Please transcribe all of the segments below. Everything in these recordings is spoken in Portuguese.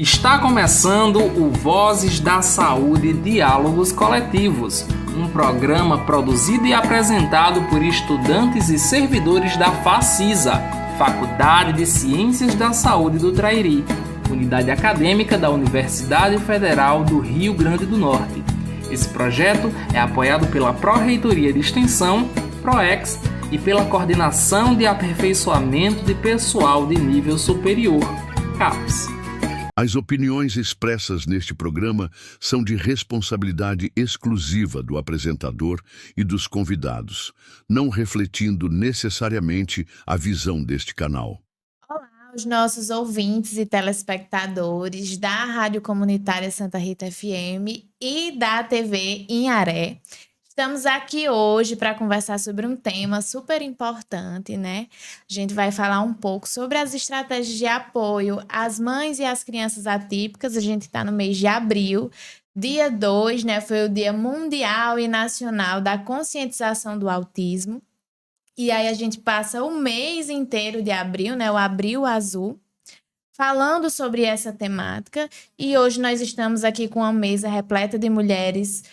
Está começando o Vozes da Saúde Diálogos Coletivos, um programa produzido e apresentado por estudantes e servidores da FACISA, Faculdade de Ciências da Saúde do Trairi, unidade acadêmica da Universidade Federal do Rio Grande do Norte. Esse projeto é apoiado pela Pró-Reitoria de Extensão, PROEX, e pela Coordenação de Aperfeiçoamento de Pessoal de Nível Superior, CAPES. As opiniões expressas neste programa são de responsabilidade exclusiva do apresentador e dos convidados, não refletindo necessariamente a visão deste canal. Olá aos nossos ouvintes e telespectadores da Rádio Comunitária Santa Rita FM e da TV Inharé. Estamos aqui hoje para conversar sobre um tema super importante, né? A gente vai falar um pouco sobre as estratégias de apoio às mães e às crianças atípicas. A gente está no mês de abril. Dia 2, né? Foi o Dia Mundial e Nacional da Conscientização do Autismo. E aí a gente passa o mês inteiro de abril, né? O Abril Azul, falando sobre essa temática. E hoje nós estamos aqui com uma mesa repleta de mulheres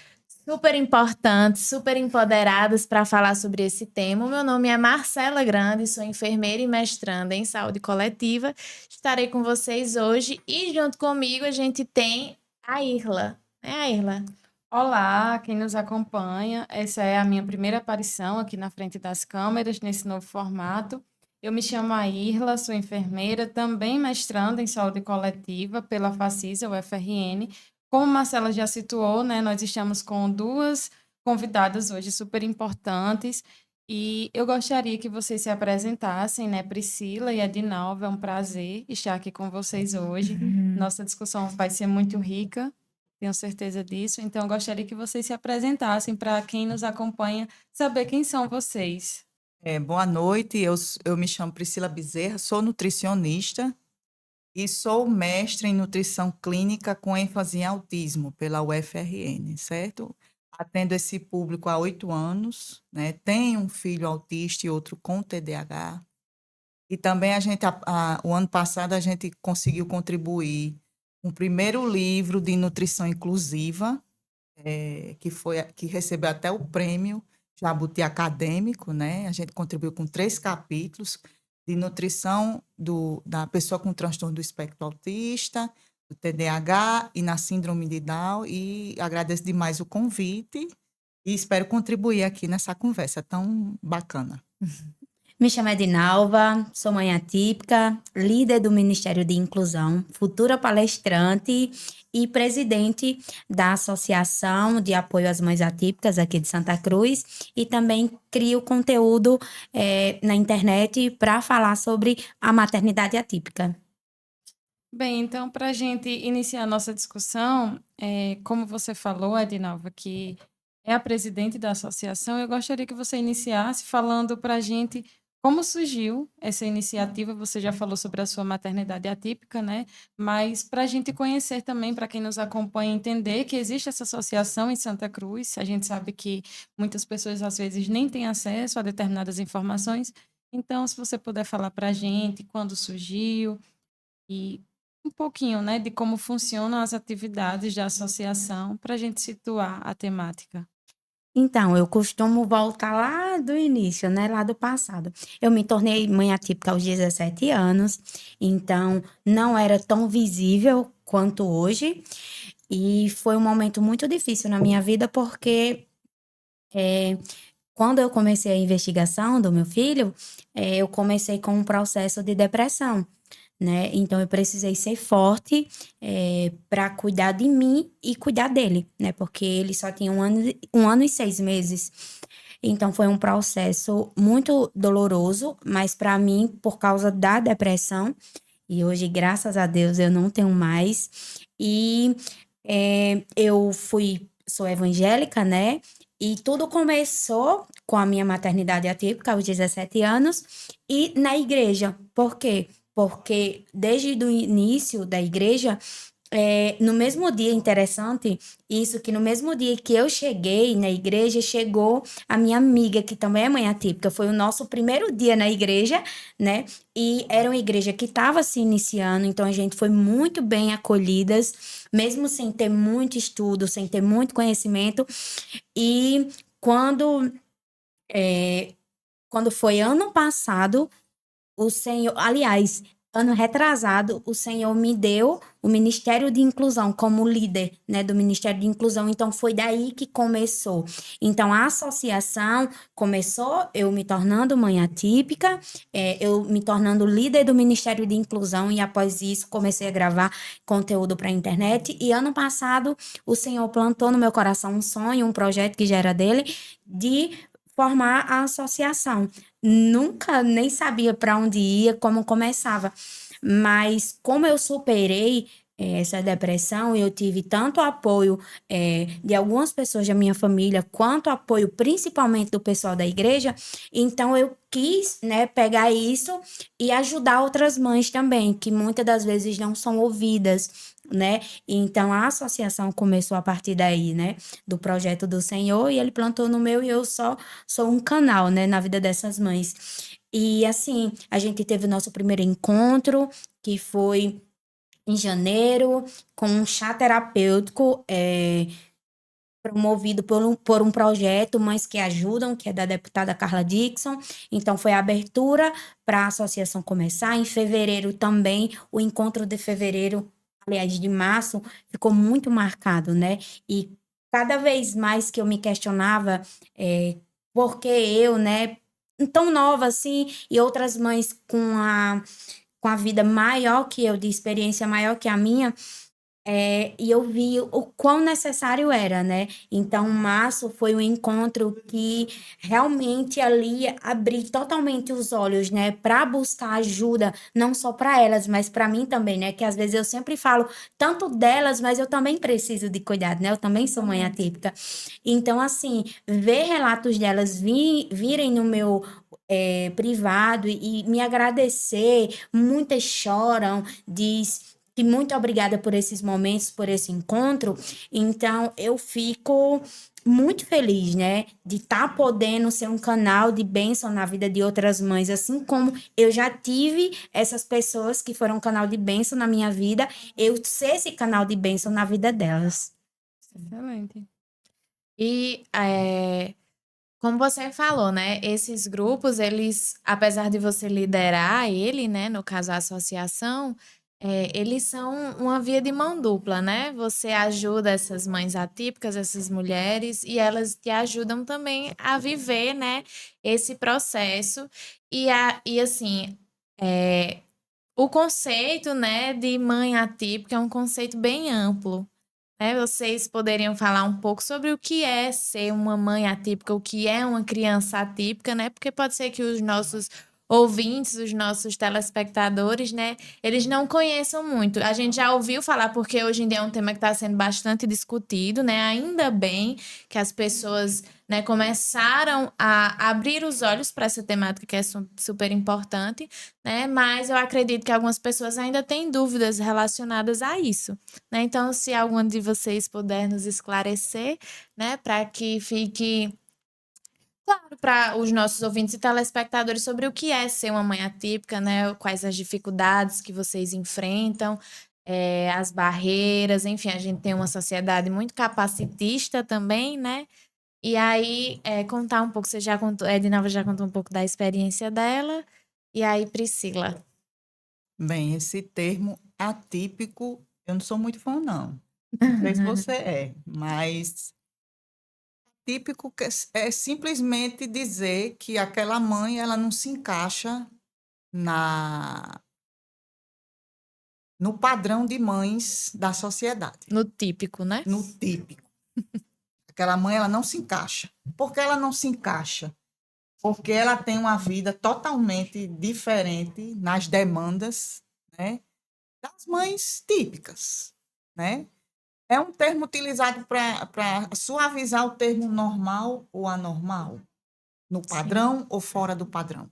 super importantes, super empoderadas para falar sobre esse tema. O meu nome é Marcela Grande, sou enfermeira e mestranda em saúde coletiva. Estarei com vocês hoje e junto comigo a gente tem a Irla. A Irla? Olá, quem nos acompanha. Essa é a minha primeira aparição aqui na frente das câmeras, nesse novo formato. Eu me chamo Irla, sou enfermeira, também mestranda em saúde coletiva pela FACISA, UFRN. Como a Marcela já situou, né, nós estamos com duas convidadas hoje super importantes e eu gostaria que vocês se apresentassem, né, Priscila e Edinalva, é um prazer estar aqui com vocês hoje. Nossa discussão vai ser muito rica, tenho certeza disso, então eu gostaria que vocês se apresentassem para quem nos acompanha saber quem são vocês. Boa noite, eu me chamo Priscila Bezerra, sou nutricionista e sou mestre em nutrição clínica com ênfase em autismo pela UFRN, certo? Atendo esse público há 8 anos, né? Tenho um filho autista e outro com TDAH. E também o ano passado a gente conseguiu contribuir com o primeiro livro de nutrição inclusiva, que recebeu até o prêmio Jabuti Acadêmico, né? A gente contribuiu com 3 capítulos de nutrição da pessoa com transtorno do espectro autista, do TDAH e na síndrome de Down. E agradeço demais o convite e espero contribuir aqui nessa conversa tão bacana. Me chamo Edinalva, sou mãe atípica, líder do Ministério de Inclusão, futura palestrante e presidente da Associação de Apoio às Mães Atípicas aqui de Santa Cruz e também crio conteúdo na internet para falar sobre a maternidade atípica. Bem, então, para a gente iniciar a nossa discussão, como você falou, Edinalva, que é a presidente da associação, eu gostaria que você iniciasse falando para a gente como surgiu essa iniciativa. Você já falou sobre a sua maternidade atípica, né? Mas para a gente conhecer também, para quem nos acompanha, entender que existe essa associação em Santa Cruz. A gente sabe que muitas pessoas, às vezes, nem têm acesso a determinadas informações. Então, se você puder falar para a gente quando surgiu e um pouquinho, né, de como funcionam as atividades da associação, para a gente situar a temática. Então, eu costumo voltar lá do início, né? Lá do passado. Eu me tornei mãe atípica aos 17 anos, então não era tão visível quanto hoje. E foi um momento muito difícil na minha vida, porque quando eu comecei a investigação do meu filho, eu comecei com um processo de depressão, né? Então, eu precisei ser forte para cuidar de mim e cuidar dele, né? Porque ele só tinha 1 ano e 6 meses. Então, foi um processo muito doloroso, mas para mim, por causa da depressão, e hoje, graças a Deus, eu não tenho mais. E eu sou evangélica, né? E tudo começou com a minha maternidade atípica aos 17 anos e na igreja. Por quê? Porque desde o início da igreja, no mesmo dia, interessante isso, que no mesmo dia que eu cheguei na igreja, chegou a minha amiga, que também é mãe atípica. Foi o nosso primeiro dia na igreja, né? E era uma igreja que estava se iniciando, então a gente foi muito bem acolhidas, mesmo sem ter muito estudo, sem ter muito conhecimento. E quando, quando foi ano passado, o Senhor, aliás, ano retrasado, o Senhor me deu o Ministério de Inclusão como líder, né, do Ministério de Inclusão. Então foi daí que começou. Então a associação começou eu me tornando mãe atípica, eu me tornando líder do Ministério de Inclusão e após isso comecei a gravar conteúdo para a internet. E ano passado o Senhor plantou no meu coração um sonho, um projeto que já era dele de formar a associação. Nunca nem sabia para onde ia, como começava. Mas como eu superei essa depressão, eu tive tanto apoio de algumas pessoas da minha família, quanto apoio principalmente do pessoal da igreja, então eu quis, né, pegar isso e ajudar outras mães também, que muitas das vezes não são ouvidas, né? Então a associação começou a partir daí, né, do projeto do Senhor, e ele plantou no meu e eu só sou um canal, né, na vida dessas mães. E assim, a gente teve o nosso primeiro encontro, que foi em janeiro, com um chá terapêutico promovido por um projeto Mães que Ajudam, que é da deputada Carla Dixon. Então, foi a abertura para a associação começar. Em fevereiro também, o encontro de fevereiro, aliás, de março, ficou muito marcado, né? E cada vez mais que eu me questionava, por que eu, né, tão nova assim, e outras mães com a vida maior que eu, de experiência maior que a minha, e eu vi o quão necessário era, né? Então, março foi um encontro que realmente ali abri totalmente os olhos, né? Para buscar ajuda, não só para elas, mas para mim também, né? Que às vezes eu sempre falo tanto delas, mas eu também preciso de cuidado, né? Eu também sou mãe atípica. Então, assim, ver relatos delas virem no meu privado e me agradecer, muitas choram, diz que muito obrigada por esses momentos, por esse encontro. Então, eu fico muito feliz, né, de estar podendo ser um canal de bênção na vida de outras mães, assim como eu já tive essas pessoas que foram um canal de bênção na minha vida, eu ser esse canal de bênção na vida delas. Excelente. E como você falou, né? Esses grupos, eles, apesar de você liderar ele, né? No caso, a associação, eles são uma via de mão dupla, né? Você ajuda essas mães atípicas, essas mulheres, e elas te ajudam também a viver, né? Esse processo. E assim, o conceito, né, de mãe atípica é um conceito bem amplo. Né? Vocês poderiam falar um pouco sobre o que é ser uma mãe atípica, o que é uma criança atípica, né? Porque pode ser que os nossos ouvintes, os nossos telespectadores, né, eles não conheçam muito. A gente já ouviu falar, porque hoje em dia é um tema que está sendo bastante discutido, né? Ainda bem que as pessoas, né, começaram a abrir os olhos para essa temática que é super importante, né? Mas eu acredito que algumas pessoas ainda têm dúvidas relacionadas a isso, né? Então, se algum de vocês puder nos esclarecer, né, para que fique claro para os nossos ouvintes e telespectadores sobre o que é ser uma mãe atípica, né? Quais as dificuldades que vocês enfrentam, as barreiras, enfim, a gente tem uma sociedade muito capacitista também, né? E aí, contar um pouco, você já contou, a Edinalva já contou um pouco da experiência dela, e aí, Priscila. Bem, esse termo atípico, eu não sou muito fã, não. Não sei se você é, mas típico é simplesmente dizer que aquela mãe ela não se encaixa na no padrão de mães da sociedade, No típico, né? no típico. Aquela mãe ela não se encaixa. Por que ela não se encaixa? Porque ela tem uma vida totalmente diferente nas demandas, né, das mães típicas, né? É um termo utilizado para suavizar o termo normal ou anormal, no padrão ou fora do padrão.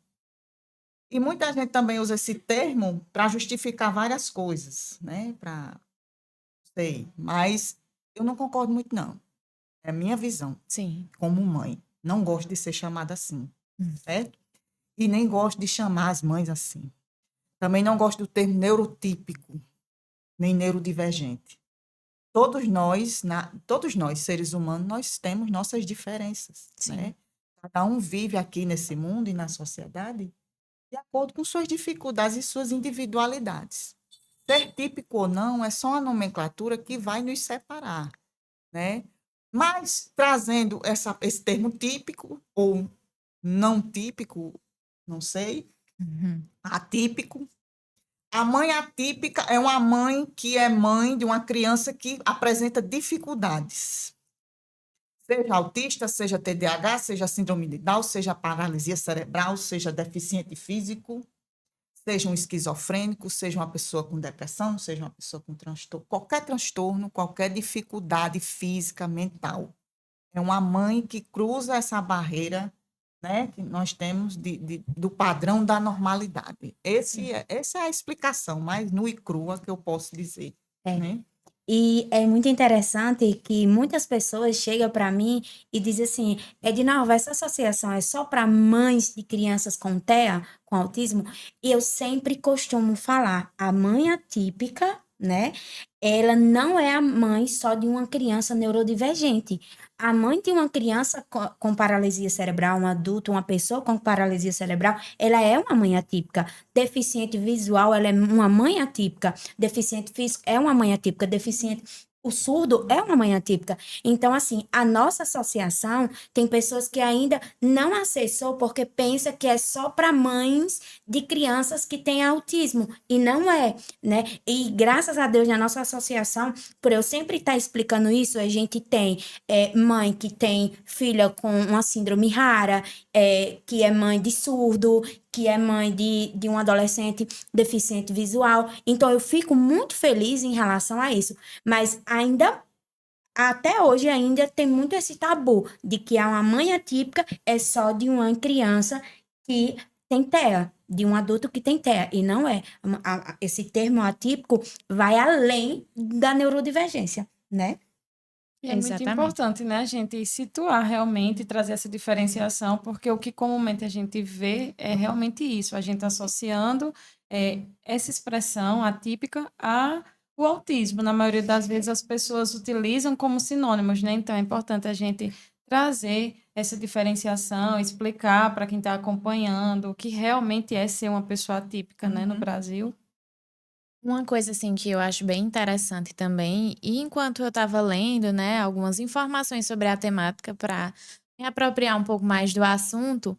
E muita gente também usa esse termo para justificar várias coisas, né? sei, mas eu não concordo muito, não. É a minha visão, Sim. como mãe. Não gosto de ser chamada assim, Hum. certo? E nem gosto de chamar as mães assim. Também não gosto do termo neurotípico, nem neurodivergente. Todos nós, seres humanos, nós temos nossas diferenças, Sim. né? Cada um vive aqui nesse mundo e na sociedade de acordo com suas dificuldades e suas individualidades. Ser típico ou não é só uma nomenclatura que vai nos separar, né? Mas trazendo esse termo típico ou não típico, não sei, Uhum. atípico. A mãe atípica é uma mãe que é mãe de uma criança que apresenta dificuldades. Seja autista, seja TDAH, seja síndrome de Down, seja paralisia cerebral, seja deficiente físico, seja um esquizofrênico, seja uma pessoa com depressão, seja uma pessoa com transtorno, qualquer dificuldade física, mental. É uma mãe que cruza essa barreira, né, que nós temos do padrão da normalidade. Essa é a explicação mais nua e crua que eu posso dizer. É. Né? E é muito interessante que muitas pessoas chegam para mim e dizem assim: Edinalva, essa associação é só para mães de crianças com TEA, com autismo? E eu sempre costumo falar: a mãe atípica, né? Ela não é a mãe só de uma criança neurodivergente. A mãe de uma criança com paralisia cerebral, um adulto, uma pessoa com paralisia cerebral, ela é uma mãe atípica. Deficiente visual, ela é uma mãe atípica. Deficiente físico é uma mãe atípica. Deficiente. O surdo é uma mãe atípica. Então, assim, a nossa associação tem pessoas que ainda não acessou porque pensa que é só para mães de crianças que têm autismo. E não é, né? E graças a Deus, na nossa associação, por eu sempre estar explicando isso, a gente tem mãe que tem filha com uma síndrome rara, que é mãe de surdo, que é mãe de um adolescente deficiente visual. Então, eu fico muito feliz em relação a isso. Mas ainda, até hoje, ainda tem muito esse tabu de que uma mãe atípica é só de uma criança que tem TEA, de um adulto que tem TEA. E não é. Esse termo atípico vai além da neurodivergência, né? E é muito Exatamente. importante, né, a gente situar realmente, trazer essa diferenciação, porque o que comumente a gente vê é realmente isso, a gente associando essa expressão atípica ao autismo. Na maioria das vezes as pessoas utilizam como sinônimos, né? Então é importante a gente trazer essa diferenciação, explicar para quem está acompanhando o que realmente é ser uma pessoa atípica, né, no Brasil. Uma coisa assim que eu acho bem interessante também, e enquanto eu estava lendo, né, algumas informações sobre a temática para me apropriar um pouco mais do assunto,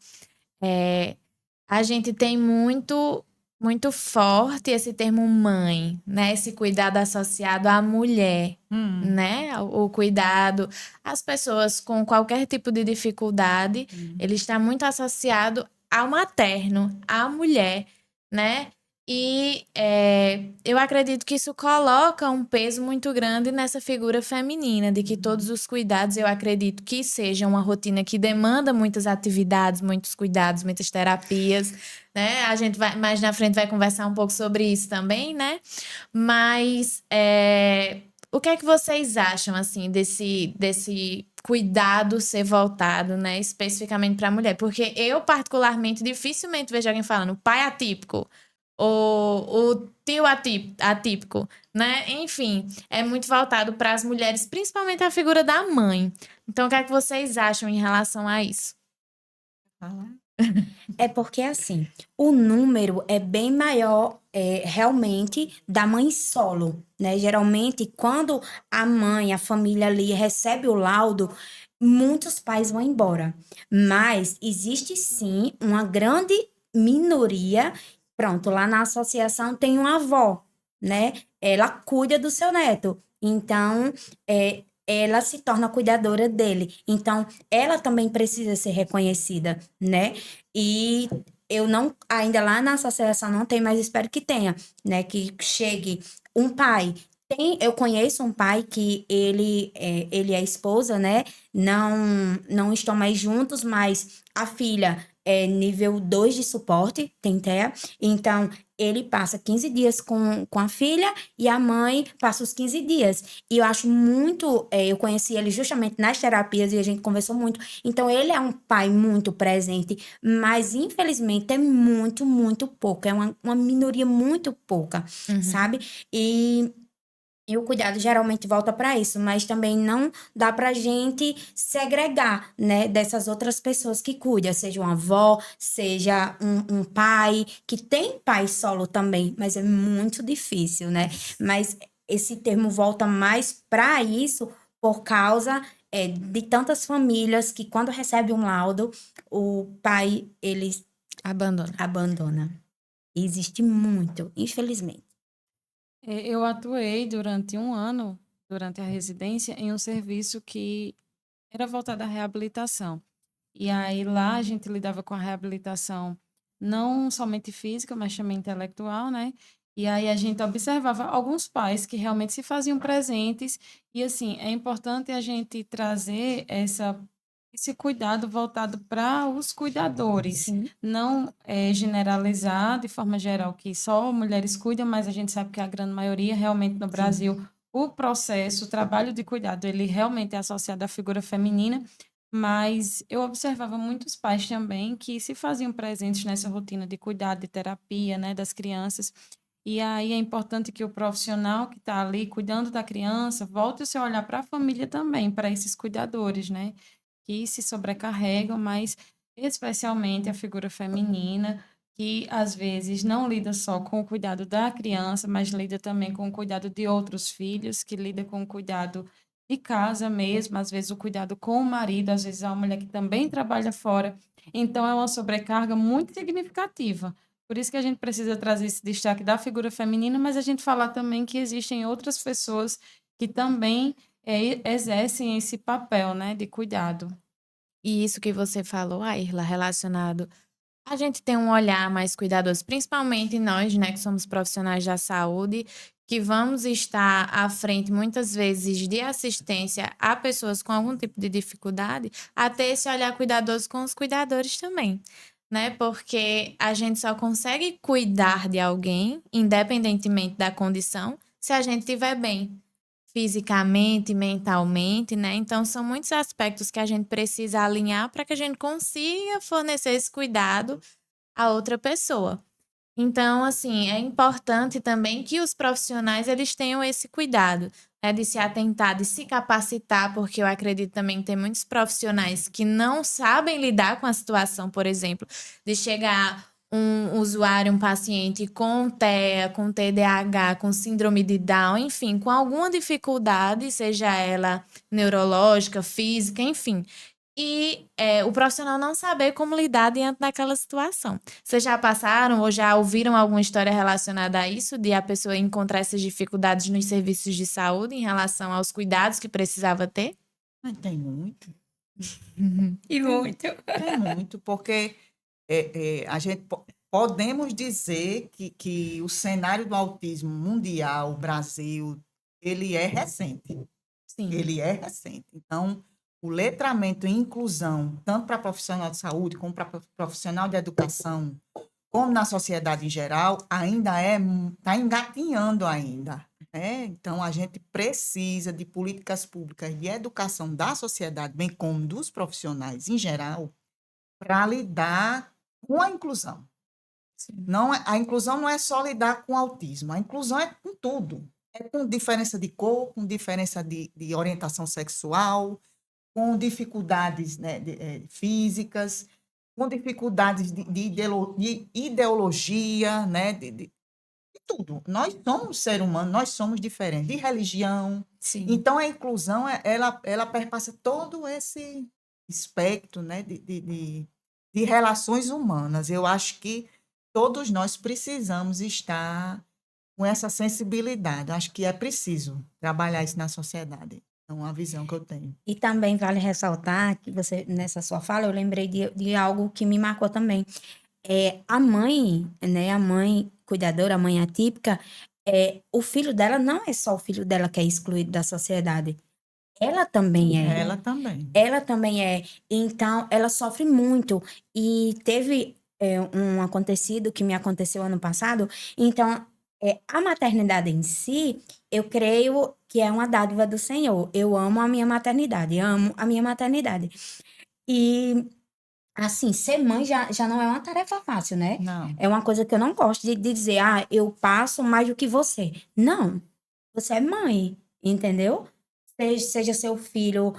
a gente tem muito forte esse termo mãe, né, esse cuidado associado à mulher, né, o cuidado às pessoas com qualquer tipo de dificuldade, ele está muito associado ao materno, à mulher, né? E eu acredito que isso coloca um peso muito grande nessa figura feminina, de que todos os cuidados, eu acredito que seja uma rotina que demanda muitas atividades, muitos cuidados, muitas terapias, né? A gente vai, mais na frente vai conversar um pouco sobre isso também, né? Mas o que é que vocês acham, assim, desse cuidado ser voltado, né, especificamente para a mulher? Porque eu, particularmente, dificilmente vejo alguém falando pai atípico, o tio atípico, né? Enfim, é muito voltado para as mulheres, principalmente a figura da mãe. Então, o que é que vocês acham em relação a isso? É porque, assim, o número é bem maior, realmente, da mãe solo, né? Geralmente, quando a mãe, a família ali recebe o laudo, muitos pais vão embora. Mas existe, sim, uma grande minoria. Pronto, lá na associação tem uma avó, né? Ela cuida do seu neto. Então, ela se torna cuidadora dele. Então, ela também precisa ser reconhecida, né? E eu não, ainda lá na associação não tem, mas espero que tenha, né? Que chegue um pai. Eu conheço um pai que ele e a esposa, né? Não estão mais juntos, mas a filha nível 2 de suporte, tem TEA. Então, ele passa 15 dias com a filha e a mãe passa os 15 dias. E eu acho muito... eu conheci ele justamente nas terapias e a gente conversou muito. Então, ele é um pai muito presente, mas infelizmente é muito, muito pouco. É uma minoria muito pouca, sabe? E o cuidado geralmente volta para isso, mas também não dá pra gente segregar, né, dessas outras pessoas que cuidam, seja uma avó, seja um pai, que tem pai solo também, mas é muito difícil, né? Mas esse termo volta mais para isso por causa de tantas famílias que quando recebe um laudo, o pai, ele abandona. E existe muito, infelizmente. Eu atuei durante um ano, durante a residência, em um serviço que era voltado à reabilitação. E aí lá a gente lidava com a reabilitação não somente física, mas também intelectual, né? E aí a gente observava alguns pais que realmente se faziam presentes. E assim, é importante a gente trazer esse cuidado voltado para os cuidadores. Sim. Não generalizar de forma geral que só mulheres cuidam, mas a gente sabe que a grande maioria realmente no Brasil, o processo, o trabalho de cuidado, ele realmente é associado à figura feminina. Mas eu observava muitos pais também que se faziam presentes nessa rotina de cuidado, de terapia, né, das crianças. E aí é importante que o profissional que está ali cuidando da criança volte o seu olhar para a família também, para esses cuidadores, né, que se sobrecarregam, mas especialmente a figura feminina, que às vezes não lida só com o cuidado da criança, mas lida também com o cuidado de outros filhos, que lida com o cuidado de casa mesmo, às vezes o cuidado com o marido, às vezes é uma mulher que também trabalha fora. Então, é uma sobrecarga muito significativa. Por isso que a gente precisa trazer esse destaque da figura feminina, mas a gente falar também que existem outras pessoas que também exercem esse papel, né, de cuidado. E isso que você falou, Airla, relacionado a gente tem um olhar mais cuidadoso, principalmente nós, né, que somos profissionais da saúde, que vamos estar à frente muitas vezes de assistência a pessoas com algum tipo de dificuldade, a ter esse olhar cuidadoso com os cuidadores também, né? Porque a gente só consegue cuidar de alguém, independentemente da condição, se a gente estiver bem fisicamente, mentalmente, né? Então, são muitos aspectos que a gente precisa alinhar para que a gente consiga fornecer esse cuidado a outra pessoa. Então, assim, é importante também que os profissionais eles tenham esse cuidado, né, de se atentar, de se capacitar, porque eu acredito também que tem muitos profissionais que não sabem lidar com a situação, por exemplo, de chegar um usuário, um paciente com TEA, com TDAH, com síndrome de Down, enfim, com alguma dificuldade, seja ela neurológica, física, enfim. E o profissional não saber como lidar diante daquela situação. Vocês já passaram ou já ouviram alguma história relacionada a isso, de a pessoa encontrar essas dificuldades nos serviços de saúde em relação aos cuidados que precisava ter? Mas tem muito. E muito. Tem muito, porque a gente podemos dizer que o cenário do autismo mundial, Brasil, ele é recente. Sim. Ele é recente. Então, o letramento e inclusão, tanto para profissional de saúde, como para profissional de educação, como na sociedade em geral, ainda está engatinhando ainda. Né? Então, a gente precisa de políticas públicas de educação da sociedade, bem como dos profissionais em geral, para lidar com a inclusão. Não, a inclusão não é só lidar com autismo, a inclusão é com tudo. É com diferença de cor, com diferença de orientação sexual, com dificuldades, né, físicas, com dificuldades de ideologia, né, de tudo. Nós somos ser humano, nós somos diferentes, de religião. Sim. Então, a inclusão, ela perpassa todo esse espectro, né, de relações humanas. Eu acho que todos nós precisamos estar com essa sensibilidade. Acho que é preciso trabalhar isso na sociedade. É uma visão que eu tenho. E também vale ressaltar que você, nessa sua fala, eu lembrei de algo que me marcou também. A mãe, né, a mãe cuidadora, a mãe atípica, o filho dela não é só o filho dela que é excluído da sociedade. ela também é. Ela também. Ela também é. Então, ela sofre muito. E teve um acontecido que me aconteceu ano passado. Então, a maternidade em si, eu creio que é uma dádiva do Senhor. Eu amo a minha maternidade, amo a minha maternidade. E, assim, ser mãe já não é uma tarefa fácil, né? Não. É uma coisa que eu não gosto de dizer, eu passo mais do que você. Não, você é mãe, entendeu? Seja seu filho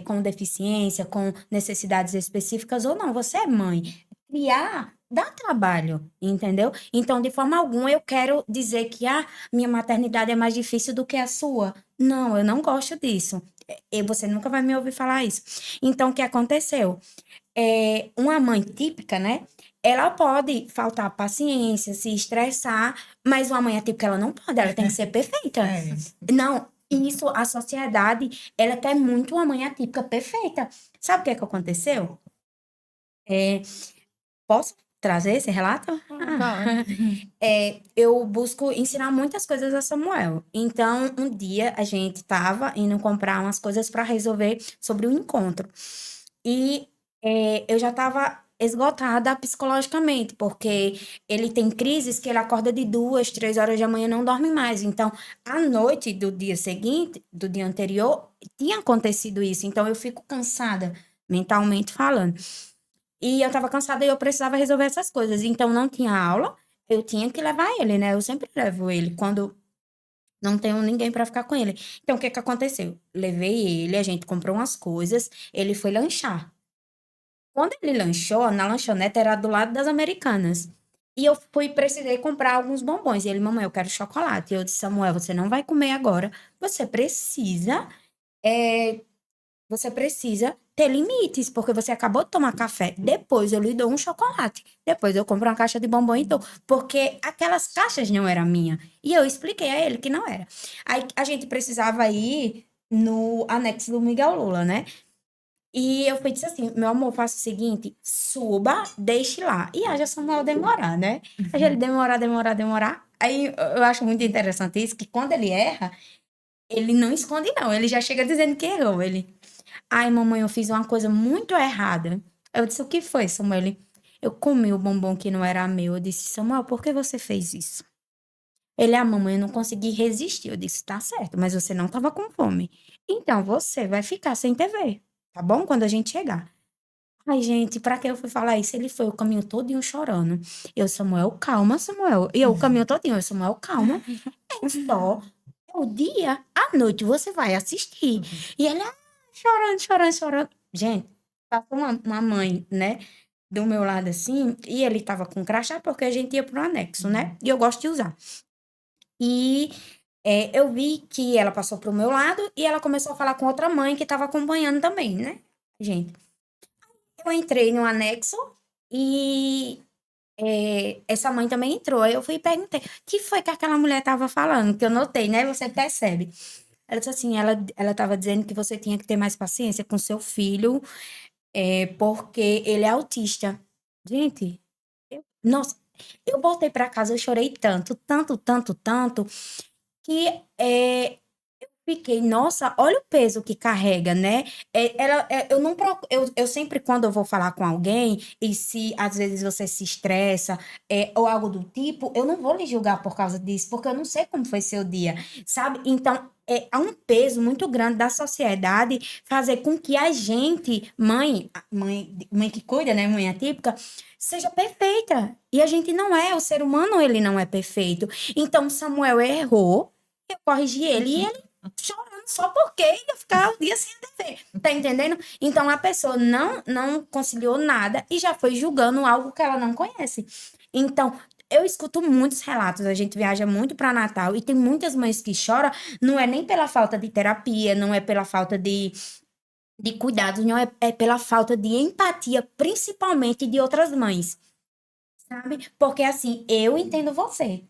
com deficiência, com necessidades específicas ou não, você é mãe. Criar dá trabalho, entendeu? Então, de forma alguma, eu quero dizer que minha maternidade é mais difícil do que a sua. Não, eu não gosto disso. E você nunca vai me ouvir falar isso. Então, o que aconteceu? Uma mãe típica, né? Ela pode faltar paciência, se estressar, mas uma mãe atípica, ela não pode, ela tem que ser perfeita. Não, isso, a sociedade, ela quer muito uma mãe atípica perfeita. Sabe o que é que aconteceu? Posso trazer esse relato? Eu busco ensinar muitas coisas a Samuel. Então, um dia a gente estava indo comprar umas coisas para resolver sobre o encontro. E eu já estava esgotada psicologicamente, porque ele tem crises que ele acorda de 2, 3 horas da manhã e não dorme mais. Então, à noite do dia seguinte, do dia anterior, tinha acontecido isso. Então, eu fico cansada, mentalmente falando. E eu estava cansada e eu precisava resolver essas coisas. Então, não tinha aula, eu tinha que levar ele, né? Eu sempre levo ele quando não tenho ninguém para ficar com ele. Então, o que que aconteceu? Levei ele, a gente comprou umas coisas, ele foi lanchar. Quando ele lanchou, na lanchonete era do lado das Americanas. E eu precisei comprar alguns bombons. E ele, mamãe, eu quero chocolate. E eu disse, Samuel, você não vai comer agora. É, você precisa ter limites, porque você acabou de tomar café. Depois eu lhe dou um chocolate. Depois eu compro uma caixa de bombom e dou. Porque aquelas caixas não eram minhas. E eu expliquei a ele que não era. Aí a gente precisava ir no anexo do Miguel Lula, né? E eu disse assim, meu amor, faça o seguinte, suba, deixe lá. E haja Samuel demorar, né? Aí ele demorar. Aí eu acho muito interessante isso, que quando ele erra, ele não esconde não, ele já chega dizendo que errou. Ai, mamãe, eu fiz uma coisa muito errada. Eu disse, o que foi, Samuel? Eu comi o bombom que não era meu. Eu disse, Samuel, por que você fez isso? Mamãe, eu não consegui resistir. Eu disse, tá certo, mas você não estava com fome. Então, você vai ficar sem TV, tá bom? Quando a gente chegar. Ai, gente, pra que eu fui falar isso? Ele foi o caminho todinho chorando. Eu, Samuel, calma, Samuel. E eu, o caminho todinho, eu, Samuel, calma. É só o dia, à noite você vai assistir. E ele, chorando. Gente, passou uma mãe, né, do meu lado assim, e ele tava com crachá porque a gente ia pro anexo, né? E eu gosto de usar. E eu vi que ela passou pro meu lado e ela começou a falar com outra mãe que tava acompanhando também, né, gente? Eu entrei no anexo e essa mãe também entrou. Aí eu fui e perguntei, o que foi que aquela mulher tava falando? Que eu notei, né? Você percebe. Ela disse assim, ela tava dizendo que você tinha que ter mais paciência com seu filho, porque ele é autista. Gente, nossa, eu voltei para casa, eu chorei tanto, que fiquei, nossa, olha o peso que carrega, né? Eu não eu sempre, quando eu vou falar com alguém, e se às vezes você se estressa, ou algo do tipo, eu não vou lhe julgar por causa disso, porque eu não sei como foi seu dia, sabe? Então, há um peso muito grande da sociedade fazer com que a gente, mãe que cuida, né? Mãe atípica, seja perfeita. E a gente não é, o ser humano, ele não é perfeito. Então, Samuel errou, eu corrigi ele, e ele chorando só porque ia ficar o dia sem TV, tá entendendo? Então a pessoa não conciliou nada e já foi julgando algo que ela não conhece. Então eu escuto muitos relatos, a gente viaja muito para Natal e tem muitas mães que choram, não é nem pela falta de terapia, não é pela falta de cuidados, não é pela falta de empatia, principalmente de outras mães, sabe? Porque assim, eu entendo você.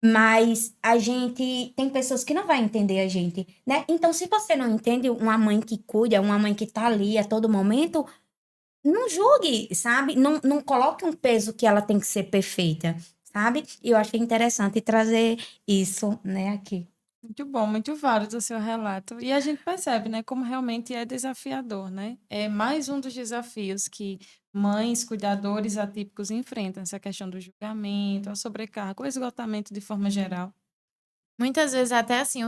Mas a gente tem pessoas que não vai entender a gente, né? Então, se você não entende uma mãe que cuida, uma mãe que tá ali a todo momento, não julgue, sabe? Não coloque um peso que ela tem que ser perfeita, sabe? E eu achei interessante trazer isso, né, aqui. Muito bom, muito válido o seu relato. E a gente percebe, né, como realmente é desafiador, né? É mais um dos desafios que mães, cuidadores atípicos enfrentam, essa questão do julgamento, a sobrecarga, o esgotamento de forma geral. Muitas vezes até assim,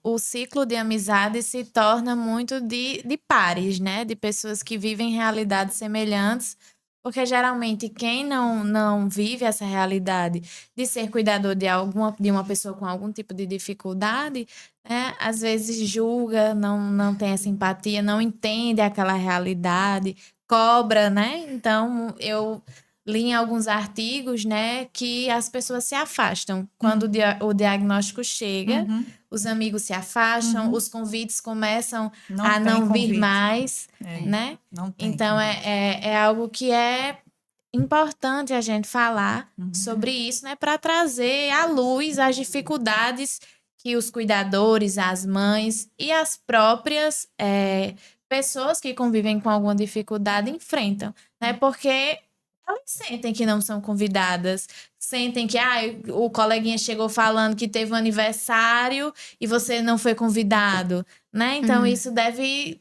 o ciclo de amizade se torna muito de pares, né? De pessoas que vivem realidades semelhantes, porque geralmente quem não vive essa realidade de ser cuidador de uma pessoa com algum tipo de dificuldade, né? Às vezes julga, não tem essa empatia, não entende aquela realidade, cobra, né? Então, eu li em alguns artigos, né, que as pessoas se afastam. Quando o diagnóstico chega, Uhum. os amigos se afastam, Uhum. os convites começam Não a tem não vir convite. mais, É, né? não tem Então, convite. é algo que é importante a gente falar Uhum. sobre isso, né, para trazer à luz as dificuldades que os cuidadores, as mães e as próprias pessoas que convivem com alguma dificuldade enfrentam, né? Porque elas sentem que não são convidadas, sentem que o coleguinha chegou falando que teve um aniversário e você não foi convidado, né? Então isso deve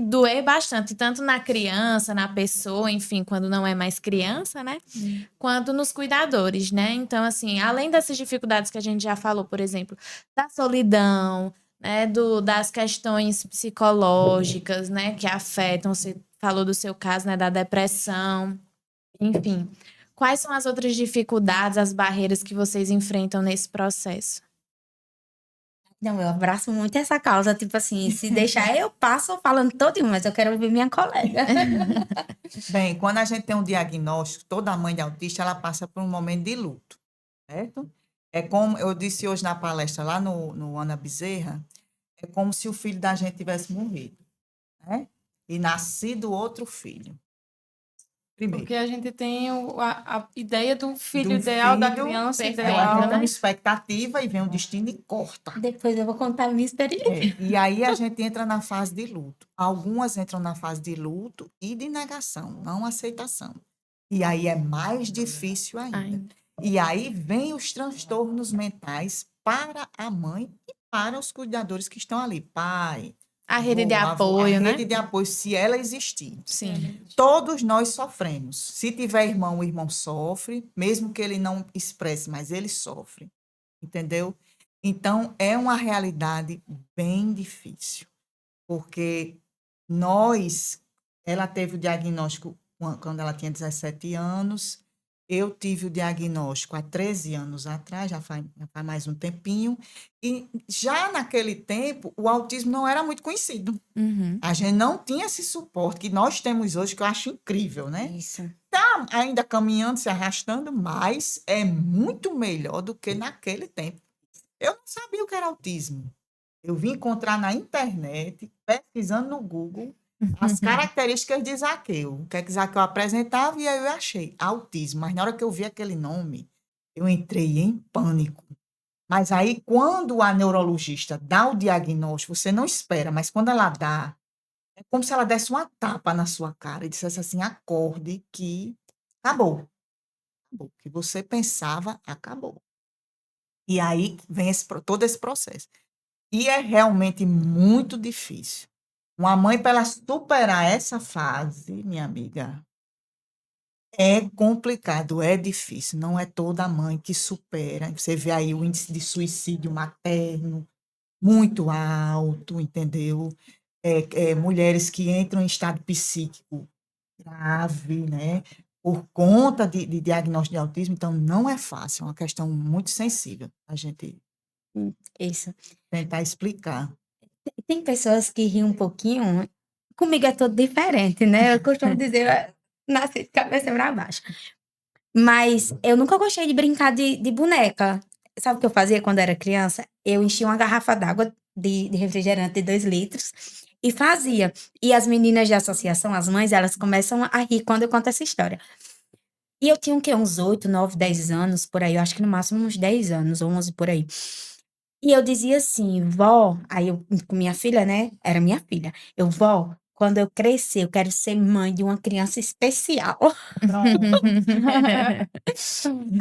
doer bastante, tanto na criança, na pessoa, enfim, quando não é mais criança, né? Quanto nos cuidadores, né? Então, assim, além dessas dificuldades que a gente já falou, por exemplo, da solidão, né? Das questões psicológicas, né? Que afetam, você falou do seu caso, né? Da depressão, enfim. Quais são as outras dificuldades, as barreiras que vocês enfrentam nesse processo? Não, eu abraço muito essa causa, tipo assim, se deixar eu passo falando todinho, mas eu quero ouvir minha colega. Bem, quando a gente tem um diagnóstico, toda mãe de autista, ela passa por um momento de luto, certo? É como eu disse hoje na palestra lá no Ana Bezerra, é como se o filho da gente tivesse morrido, né? E nascido outro filho. Primeiro. Porque a gente tem a ideia do filho De um ideal, da filho criança perfeito, Aí a ideal, gente tem uma né? expectativa e vem o destino e corta. Depois eu vou contar a minha experiência. E aí a gente entra na fase de luto. Algumas entram na fase de luto e de negação, não aceitação. E aí é mais difícil ainda. E aí vem os transtornos mentais para a mãe e para os cuidadores que estão ali. Pai, A rede de avô, a apoio, né? rede de apoio, se ela existir. Sim. Todos nós sofremos. Se tiver irmão, o irmão sofre, mesmo que ele não expresse, mas ele sofre. Entendeu? Então, é uma realidade bem difícil, porque ela teve o diagnóstico quando ela tinha 17 anos, eu tive o diagnóstico há 13 anos atrás, já faz mais um tempinho, e já naquele tempo o autismo não era muito conhecido. Uhum. A gente não tinha esse suporte que nós temos hoje, que eu acho incrível, né? Isso. Tá ainda caminhando, se arrastando, mas é muito melhor do que naquele tempo. Eu não sabia o que era autismo. Eu vim encontrar na internet, pesquisando no Google, as características de Zaqueu. O que é que Zaqueu apresentava, e aí eu achei autismo. Mas na hora que eu vi aquele nome, eu entrei em pânico. Mas aí, quando a neurologista dá o diagnóstico, você não espera, mas quando ela dá, é como se ela desse uma tapa na sua cara e dissesse assim: acorde que acabou. Acabou. O que você pensava, acabou. E aí vem todo esse processo. E é realmente muito difícil. Uma mãe, para ela superar essa fase, minha amiga, é complicado, é difícil. Não é toda mãe que supera. Você vê aí o índice de suicídio materno muito alto, entendeu? Mulheres que entram em estado psíquico grave, né? Por conta de diagnóstico de autismo, então não é fácil, é uma questão muito sensível a gente Isso. tentar explicar. Tem pessoas que riem um pouquinho. Comigo é tudo diferente, né? Eu costumo dizer, eu nasci de cabeça para baixo. Mas eu nunca gostei de brincar de boneca. Sabe o que eu fazia quando era criança? Eu enchia uma garrafa d'água de refrigerante de 2 litros e fazia. E as meninas de associação, as mães, elas começam a rir quando eu conto essa história. E eu tinha o quê? Uns 8, 9, 10 anos, por aí. Eu acho que no máximo uns 10 anos, 11 por aí. E eu dizia assim, vó, aí eu com minha filha, né? Era minha filha. Vó, quando eu crescer, eu quero ser mãe de uma criança especial.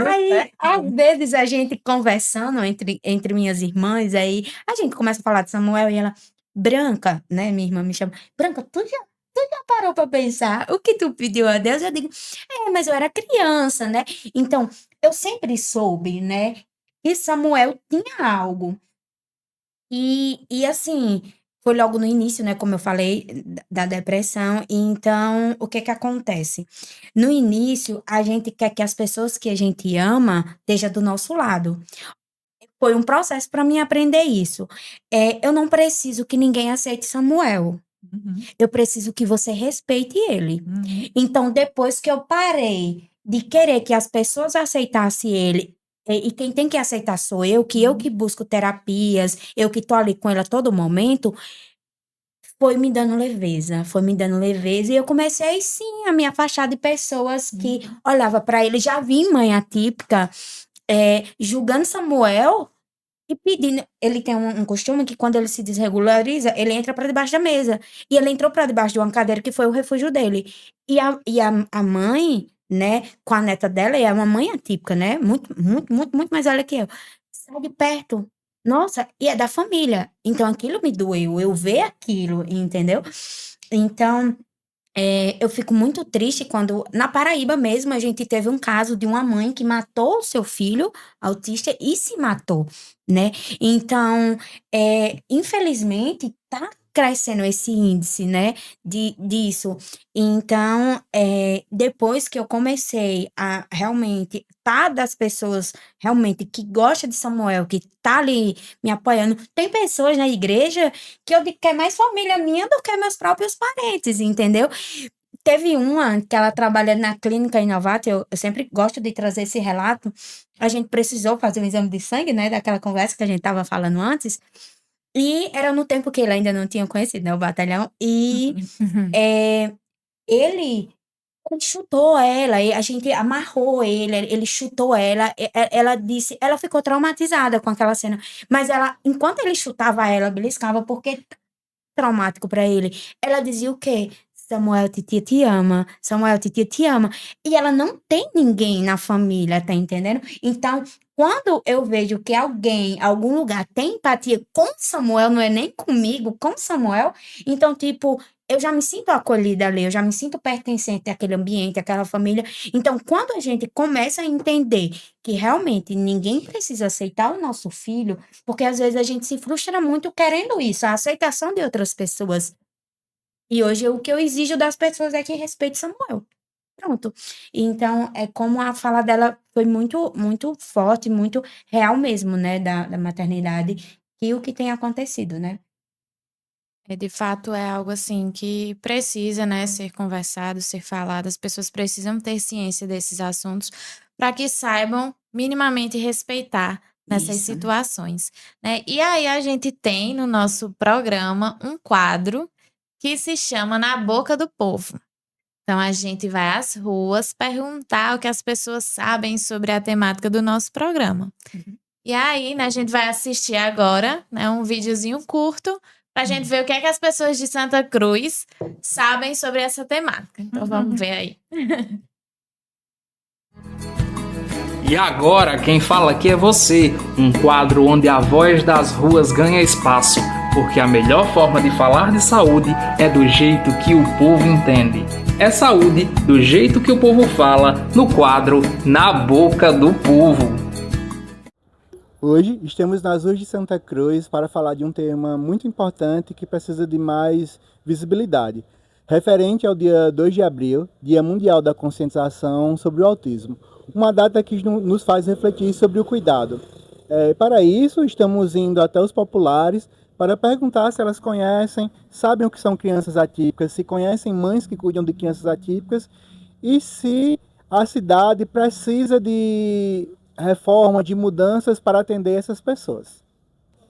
Aí, às vezes, a gente conversando entre minhas irmãs, aí a gente começa a falar de Samuel e ela, Branca, né? Minha irmã me chama, Branca, tu já parou pra pensar o que tu pediu a Deus? Eu digo, mas eu era criança, né? Então, eu sempre soube, né, que Samuel tinha algo. E assim, foi logo no início, né, como eu falei, da depressão. E então, o que que acontece? No início, a gente quer que as pessoas que a gente ama estejam do nosso lado. Foi um processo para mim aprender isso. Eu não preciso que ninguém aceite Samuel. Uhum. Eu preciso que você respeite ele. Uhum. Então, depois que eu parei de querer que as pessoas aceitassem ele, e quem tem que aceitar sou eu que busco terapias, eu que tô ali com ele a todo momento, foi me dando leveza, e eu comecei sim a me afastar de pessoas que olhava para ele, já vi mãe atípica, julgando Samuel e pedindo. Ele tem um costume que quando ele se desregulariza, ele entra para debaixo da mesa. E ele entrou para debaixo de uma cadeira que foi o refúgio dele. E a mãe, né, com a neta dela, e é uma mãe atípica, né? Muito, muito, muito, muito mais velha que eu. Sai de perto. Nossa, e é da família. Então aquilo me doeu, eu ver aquilo, entendeu? Então, eu fico muito triste quando, na Paraíba mesmo, a gente teve um caso de uma mãe que matou o seu filho autista e se matou, né? Então, infelizmente, tá crescendo esse índice, né, disso. Então, depois que eu comecei a realmente das pessoas realmente que gostam de Samuel, que tá ali me apoiando, tem pessoas na igreja que eu digo que é mais família minha do que meus próprios parentes, entendeu? Teve uma que ela trabalha na clínica em Novato, eu sempre gosto de trazer esse relato. A gente precisou fazer um exame de sangue, né, daquela conversa que a gente estava falando antes, e era no tempo que ele ainda não tinha conhecido, né, o batalhão, e é, ele chutou ela, e a gente amarrou ele chutou ela, ela disse, ela ficou traumatizada com aquela cena, mas ela, enquanto ele chutava ela, beliscava, porque traumático para ele. Ela dizia o quê? Samuel, titia te ama. Samuel, titia te ama. E ela não tem ninguém na família, tá entendendo? Então, quando eu vejo que alguém, algum lugar tem empatia com Samuel, não é nem comigo, com Samuel, então, tipo, eu já me sinto acolhida ali, eu já me sinto pertencente àquele ambiente, àquela família. Então, quando a gente começa a entender que realmente ninguém precisa aceitar o nosso filho, porque às vezes a gente se frustra muito querendo isso, a aceitação de outras pessoas. E hoje o que eu exijo das pessoas é que respeite Samuel. Pronto. Então, é como a fala dela foi muito, muito forte, muito real mesmo, né, da maternidade, que o que tem acontecido, né? De fato, é algo assim que precisa, né, ser conversado, ser falado. As pessoas precisam ter ciência desses assuntos para que saibam minimamente respeitar nessas Isso. situações, né? E aí a gente tem no nosso programa um quadro que se chama Na Boca do Povo. Então a gente vai às ruas perguntar o que as pessoas sabem sobre a temática do nosso programa. E aí, né, a gente vai assistir agora, né, um videozinho curto para a gente ver o que é que as pessoas de Santa Cruz sabem sobre essa temática. Então vamos ver aí. E agora quem fala aqui é você, um quadro onde a voz das ruas ganha espaço, porque a melhor forma de falar de saúde é do jeito que o povo entende. É saúde do jeito que o povo fala, no quadro Na Boca do Povo. Hoje estamos nas ruas de Santa Cruz para falar de um tema muito importante que precisa de mais visibilidade, referente ao dia 2 de abril, Dia Mundial da Conscientização sobre o Autismo, uma data que nos faz refletir sobre o cuidado. Para isso, estamos indo até os populares para perguntar se elas conhecem, sabem o que são crianças atípicas, se conhecem mães que cuidam de crianças atípicas e se a cidade precisa de reforma, de mudanças para atender essas pessoas.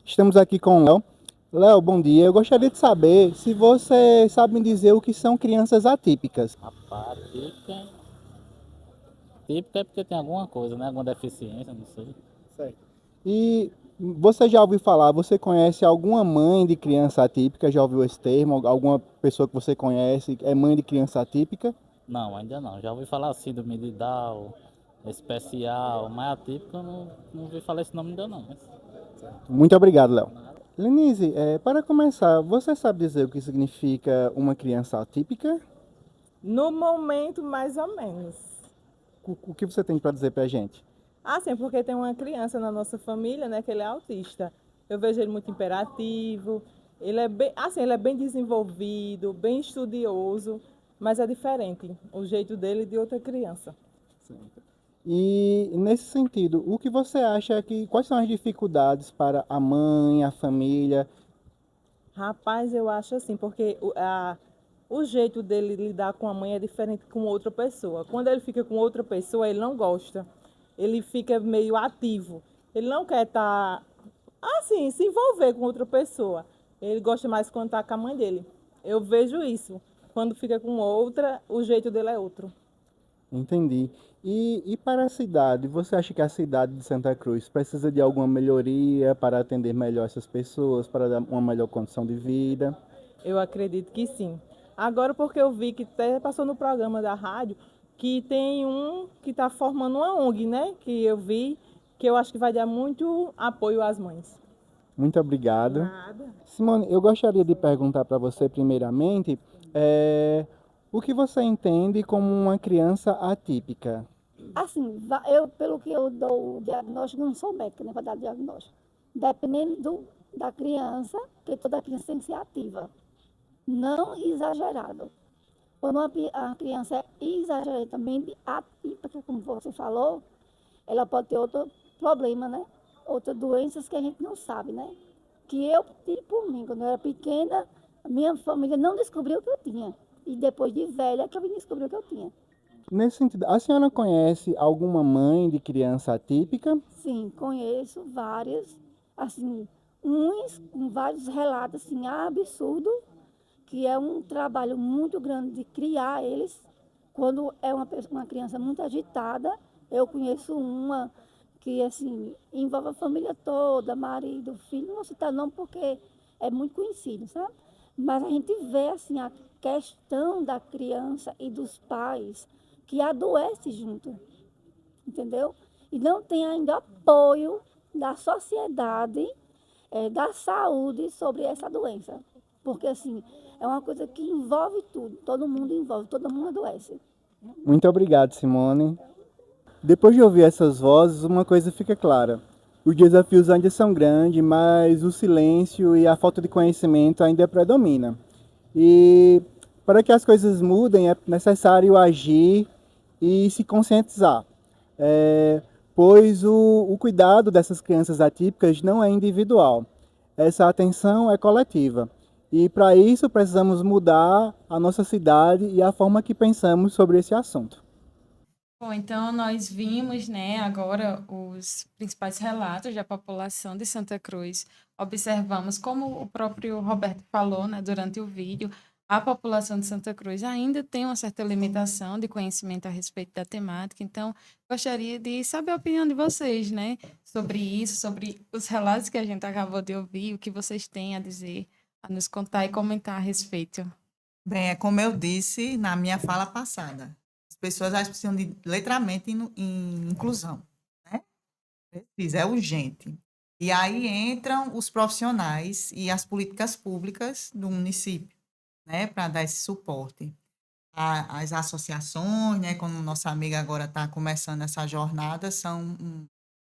Estamos aqui com o Léo. Léo, bom dia. Eu gostaria de saber se você sabe me dizer o que são crianças atípicas. Rapaz, típica é porque tem alguma coisa, né? Alguma deficiência, não sei. Certo. E Você já ouviu falar, você conhece alguma mãe de criança atípica? Já ouviu esse termo? Alguma pessoa que você conhece é mãe de criança atípica? Não, ainda não. Já ouvi falar síndrome de Down, especial, mas atípico eu não ouvi falar esse nome ainda não. Muito obrigado, Léo. Lenise, para começar, você sabe dizer o que significa uma criança atípica? No momento, mais ou menos. O que você tem para dizer para a gente? Sim, porque tem uma criança na nossa família, né, que ele é autista. Eu vejo ele muito imperativo, ele é bem desenvolvido, bem estudioso, mas é diferente o jeito dele de outra criança. E nesse sentido, o que você acha quais são as dificuldades para a mãe, a família? Rapaz, eu acho assim, porque o jeito dele lidar com a mãe é diferente com outra pessoa. Quando ele fica com outra pessoa, ele não gosta. Ele fica meio ativo. Ele não quer estar, assim, se envolver com outra pessoa. Ele gosta mais quando está com a mãe dele. Eu vejo isso. Quando fica com outra, o jeito dele é outro. Entendi. E para a cidade, você acha que a cidade de Santa Cruz precisa de alguma melhoria para atender melhor essas pessoas, para dar uma melhor condição de vida? Eu acredito que sim. Agora, porque eu vi que até passou no programa da rádio, que tem um que está formando uma ONG, né? Que eu vi, que eu acho que vai dar muito apoio às mães. Muito obrigado. Nada. Simone, eu gostaria de perguntar para você primeiramente, o que você entende como uma criança atípica? Assim, pelo que eu dou o diagnóstico, não sou médica, né, para dar diagnóstico. Dependendo da criança, porque toda criança tem que ser ativa. Não exagerado. Quando a criança é exageradamente atípica, como você falou, ela pode ter outro problema, né? Outras doenças que a gente não sabe, né? Que eu tive por mim, quando eu era pequena, a minha família não descobriu que eu tinha. E depois de velha que eu vim descobrir que eu tinha. Nesse sentido, a senhora conhece alguma mãe de criança atípica? Sim, conheço várias, assim, uns com vários relatos, assim, absurdos, que é um trabalho muito grande de criar eles. Quando é uma criança muito agitada, eu conheço uma que, assim, envolve a família toda, marido, filho, não vou citar não porque é muito conhecido, sabe? Mas a gente vê, assim, a questão da criança e dos pais que adoece junto, entendeu? E não tem ainda apoio da sociedade, da saúde sobre essa doença. Porque, assim, é uma coisa que envolve tudo, todo mundo adoece. Muito obrigado, Simone. Depois de ouvir essas vozes, uma coisa fica clara. Os desafios ainda são grandes, mas o silêncio e a falta de conhecimento ainda predomina. E para que as coisas mudem, é necessário agir e se conscientizar. Pois o cuidado dessas crianças atípicas não é individual. Essa atenção é coletiva. E para isso precisamos mudar a nossa cidade e a forma que pensamos sobre esse assunto. Bom, então nós vimos, né, agora os principais relatos da população de Santa Cruz. Observamos, como o próprio Roberto falou, né, durante o vídeo, a população de Santa Cruz ainda tem uma certa limitação de conhecimento a respeito da temática. Então, gostaria de saber a opinião de vocês, né, sobre isso, sobre os relatos que a gente acabou de ouvir, o que vocês têm a dizer, a nos contar e comentar a respeito. Bem, é como eu disse na minha fala passada. As pessoas precisam de letramento em inclusão, né? Precisa, é urgente. E aí entram os profissionais e as políticas públicas do município, né, para dar esse suporte. As associações, né, como nossa amiga agora está começando essa jornada,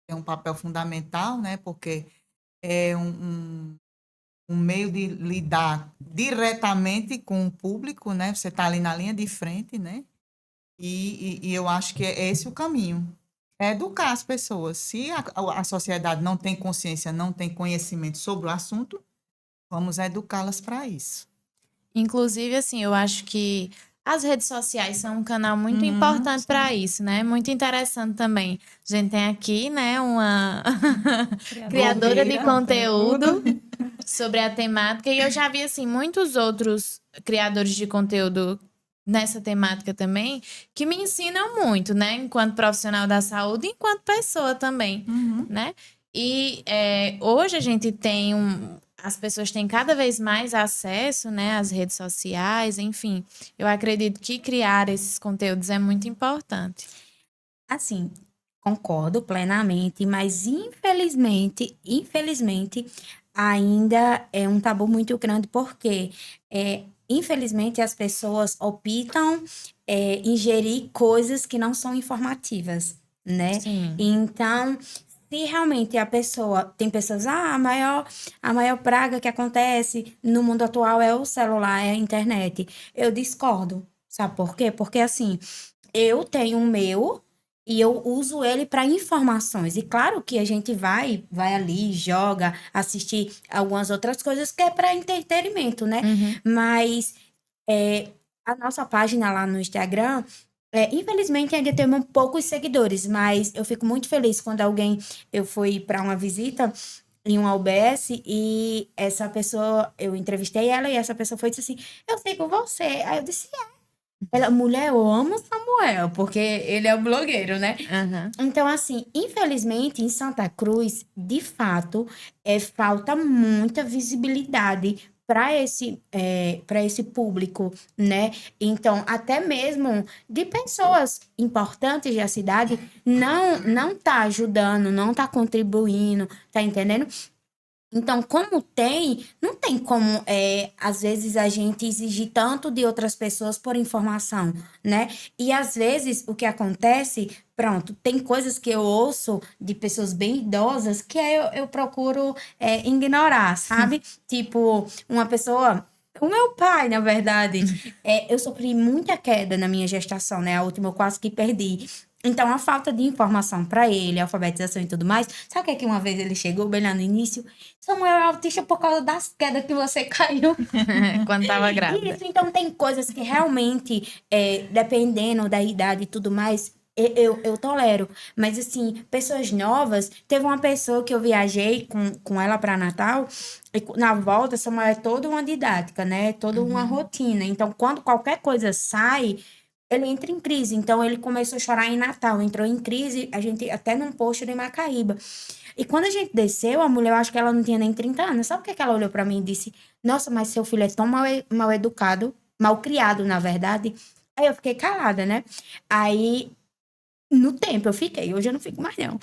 têm um papel fundamental, né, porque é um meio de lidar diretamente com o público, né? Você está ali na linha de frente, né? E eu acho que é esse o caminho. É educar as pessoas. Se a sociedade não tem consciência, não tem conhecimento sobre o assunto, vamos educá-las para isso. Inclusive, assim, eu acho que as redes sociais são um canal muito importante para isso, né? Muito interessante também. A gente tem aqui, né, uma criadora de conteúdo sobre a temática. E eu já vi, assim, muitos outros criadores de conteúdo nessa temática também, que me ensinam muito, né? Enquanto profissional da saúde, enquanto pessoa também, né? E hoje a gente tem as pessoas têm cada vez mais acesso, né, às redes sociais, enfim. Eu acredito que criar esses conteúdos é muito importante. Assim, concordo plenamente, mas infelizmente, ainda é um tabu muito grande, porque, infelizmente, as pessoas optam ingerir coisas que não são informativas, né? Sim. Então, se realmente a pessoa, tem pessoas, a maior praga que acontece no mundo atual é o celular, é a internet. Eu discordo, sabe por quê? Porque assim, eu tenho o meu e eu uso ele para informações. E claro que a gente vai ali, joga, assistir algumas outras coisas que é para entretenimento, né? Mas a nossa página lá no Instagram, infelizmente ainda temos poucos seguidores, mas eu fico muito feliz quando eu fui para uma visita em uma UBS e essa pessoa, eu entrevistei ela e essa pessoa foi e disse assim, eu sigo você. Aí eu disse, ela, mulher, eu amo Samuel, porque ele é o blogueiro, né? Então, assim, infelizmente, em Santa Cruz, de fato, falta muita visibilidade para esse público, né? Então, até mesmo de pessoas importantes da cidade, não tá ajudando, não tá contribuindo, tá entendendo? Então, como não tem como, às vezes, a gente exigir tanto de outras pessoas por informação, né? E, às vezes, o que acontece, pronto, tem coisas que eu ouço de pessoas bem idosas que eu procuro ignorar, sabe? Tipo, uma pessoa... O meu pai, na verdade, eu sofri muita queda na minha gestação, né? A última eu quase que perdi. Então, a falta de informação para ele, alfabetização e tudo mais. Sabe o que é que uma vez ele chegou, bem lá no início? Samuel é autista por causa das quedas que você caiu. Quando tava grávida. Isso, então tem coisas que realmente, dependendo da idade e tudo mais, eu tolero. Mas, assim, pessoas novas... Teve uma pessoa que eu viajei com ela para Natal, e na volta, Samuel é toda uma didática, né? Toda uma rotina. Então, quando qualquer coisa sai... Ele entra em crise, então ele começou a chorar em Natal, entrou em crise, a gente até num posto de Macaíba. E quando a gente desceu, a mulher, eu acho que ela não tinha nem 30 anos, sabe o que ela olhou pra mim e disse? Nossa, mas seu filho é tão mal educado, mal criado, na verdade. Aí eu fiquei calada, né? Aí, no tempo eu fiquei, hoje eu não fico mais não.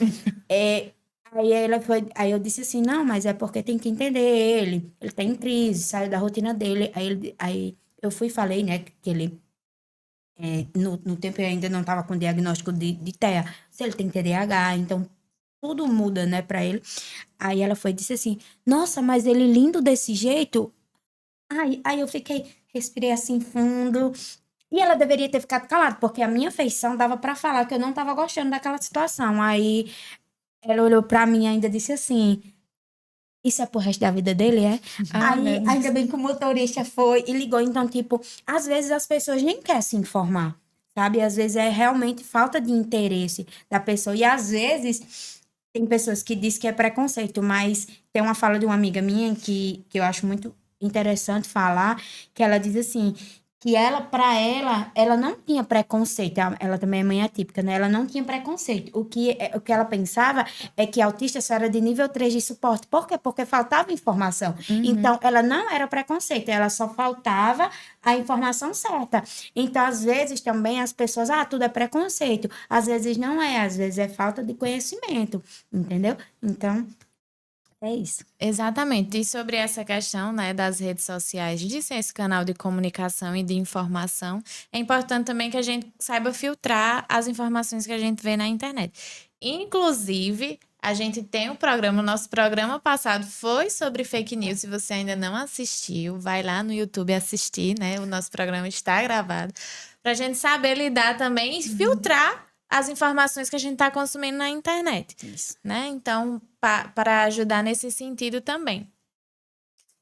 Aí eu disse assim, não, mas é porque tem que entender ele tá em crise, saiu da rotina dele. Aí eu fui e falei, né, que ele... no tempo eu ainda não estava com diagnóstico de TEA. Se ele tem TDAH, então tudo muda, né, para ele. Aí ela foi e disse assim, nossa, mas ele lindo desse jeito? Aí eu respirei assim fundo. E ela deveria ter ficado calada, porque a minha feição dava para falar que eu não estava gostando daquela situação. Aí ela olhou para mim e ainda disse assim, isso é pro resto da vida dele, é? Aí, ainda bem que o motorista foi e ligou. Então, tipo, às vezes as pessoas nem querem se informar, sabe? Às vezes é realmente falta de interesse da pessoa. E às vezes tem pessoas que dizem que é preconceito, mas tem uma fala de uma amiga minha que eu acho muito interessante falar, que ela diz assim, que ela não tinha preconceito. Ela também é mãe atípica, né? Ela não tinha preconceito. O que ela pensava é que autista só era de nível 3 de suporte. Por quê? Porque faltava informação. Então, ela não era preconceito, ela só faltava a informação certa. Então, às vezes, também as pessoas, tudo é preconceito. Às vezes não é, às vezes é falta de conhecimento, entendeu? Então, é isso. Exatamente. E sobre essa questão, né, das redes sociais, de ser esse canal de comunicação e de informação, é importante também que a gente saiba filtrar as informações que a gente vê na internet. Inclusive, a gente tem o nosso programa passado foi sobre fake news. Se você ainda não assistiu, vai lá no YouTube assistir, né? O nosso programa está gravado, para a gente saber lidar também e filtrar as informações que a gente está consumindo na internet. Isso. Né? Então, para ajudar nesse sentido também.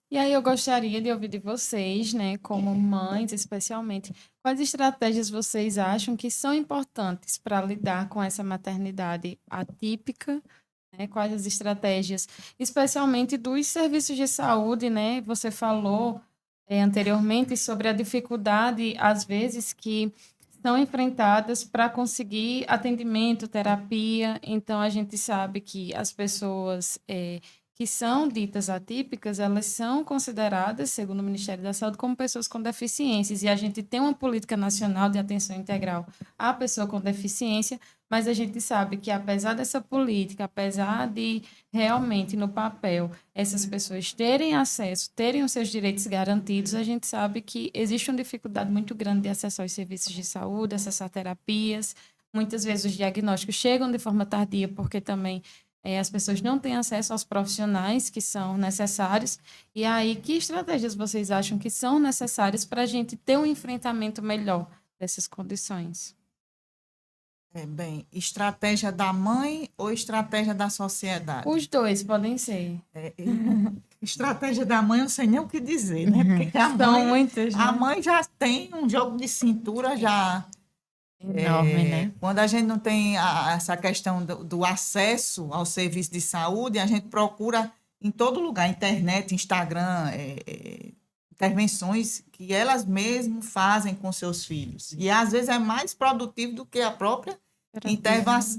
E aí eu gostaria de ouvir de vocês, né, como mães especialmente, quais estratégias vocês acham que são importantes para lidar com essa maternidade atípica, né? Quais as estratégias, especialmente dos serviços de saúde, né? Você falou anteriormente sobre a dificuldade, às vezes, que são enfrentadas para conseguir atendimento, terapia. Então, a gente sabe que as pessoas que são ditas atípicas, elas são consideradas, segundo o Ministério da Saúde, como pessoas com deficiências. E a gente tem uma política nacional de atenção integral à pessoa com deficiência, mas a gente sabe que, apesar dessa política, apesar de realmente, no papel, essas pessoas terem acesso, terem os seus direitos garantidos, a gente sabe que existe uma dificuldade muito grande de acesso aos serviços de saúde, acesso a terapias. Muitas vezes os diagnósticos chegam de forma tardia, porque também as pessoas não têm acesso aos profissionais que são necessários. E aí, que estratégias vocês acham que são necessárias para a gente ter um enfrentamento melhor dessas condições? Bem, estratégia da mãe ou estratégia da sociedade? Os dois podem ser. Estratégia da mãe, eu não sei nem o que dizer, né? Porque São muitas, né? A mãe já tem um jogo de cintura já enorme, né? Quando a gente não tem essa questão do acesso ao serviço de saúde, a gente procura em todo lugar, internet, Instagram, intervenções que elas mesmas fazem com seus filhos. E às vezes é mais produtivo do que a própria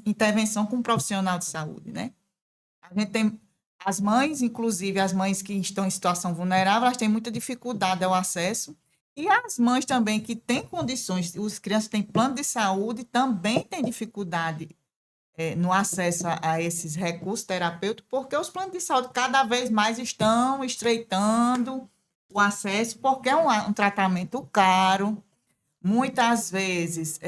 intervenção com um profissional de saúde, né? A gente tem as mães, inclusive as mães que estão em situação vulnerável, elas têm muita dificuldade ao acesso. E as mães também que têm condições, as crianças têm plano de saúde, também têm dificuldade no acesso a esses recursos terapêuticos, porque os planos de saúde cada vez mais estão estreitando o acesso, porque é um tratamento caro. Muitas vezes,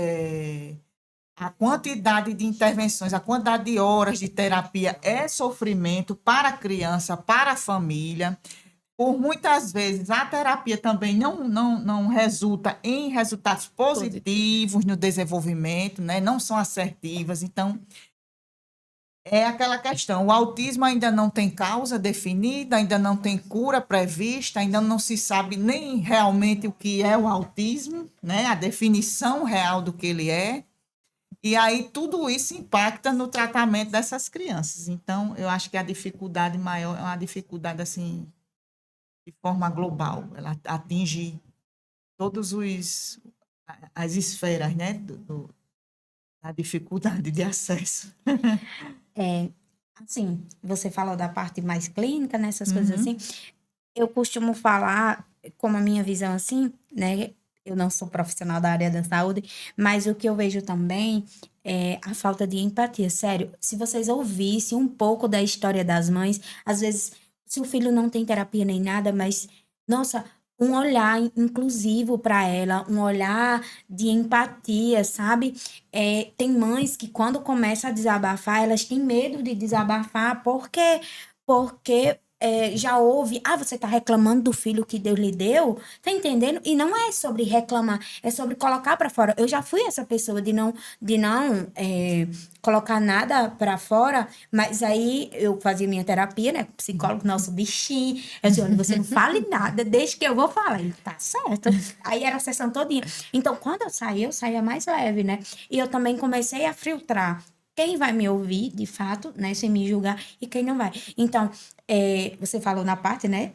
a quantidade de intervenções, a quantidade de horas de terapia é sofrimento para a criança, para a família. Por muitas vezes, a terapia também não resulta em resultados positivos no desenvolvimento, né? Não são assertivas. Então, é aquela questão, o autismo ainda não tem causa definida, ainda não tem cura prevista, ainda não se sabe nem realmente o que é o autismo, né? A definição real do que ele é. E aí tudo isso impacta no tratamento dessas crianças. Então, eu acho que a dificuldade maior é uma dificuldade, assim, de forma global. Ela atinge todas as esferas, né, da dificuldade de acesso. Assim, você falou da parte mais clínica, né, essas coisas assim. Eu costumo falar, como a minha visão assim, né, eu não sou profissional da área da saúde, mas o que eu vejo também é a falta de empatia. Sério, se vocês ouvissem um pouco da história das mães, às vezes, se o filho não tem terapia nem nada, mas, nossa, um olhar inclusivo para ela, um olhar de empatia, sabe? Tem mães que quando começam a desabafar, elas têm medo de desabafar, porque já ouve, você tá reclamando do filho que Deus lhe deu, tá entendendo? E não é sobre reclamar, é sobre colocar para fora. Eu já fui essa pessoa de não colocar nada para fora, mas aí eu fazia minha terapia, né, com psicólogo, nosso bichinho, eu disse, olha, você não fale nada, desde que eu vou falar. Ele, tá certo. Aí era a sessão todinha. Então, quando eu saía mais leve, né? E eu também comecei a filtrar quem vai me ouvir, de fato, né, sem me julgar, e quem não vai. Então, você falou na parte, né,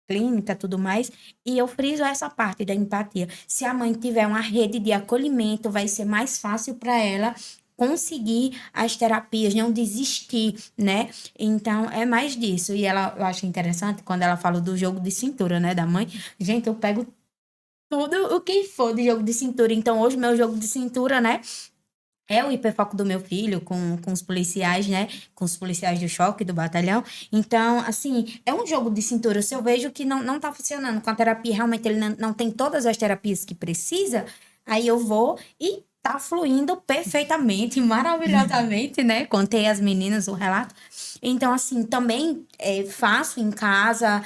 clínica, tudo mais, e eu friso essa parte da empatia. Se a mãe tiver uma rede de acolhimento, vai ser mais fácil para ela conseguir as terapias, não desistir, né? Então, é mais disso. E eu acho interessante quando ela fala do jogo de cintura, né, da mãe. Gente, eu pego tudo o que for de jogo de cintura. Então, hoje, meu jogo de cintura, né, é o hiperfoco do meu filho com os policiais, né? Com os policiais do choque, do batalhão. Então, assim, é um jogo de cintura. Se eu vejo que não tá funcionando com a terapia, realmente ele não tem todas as terapias que precisa, aí eu vou e tá fluindo perfeitamente, maravilhosamente, né? Contei às meninas o relato. Então, assim, também faço em casa,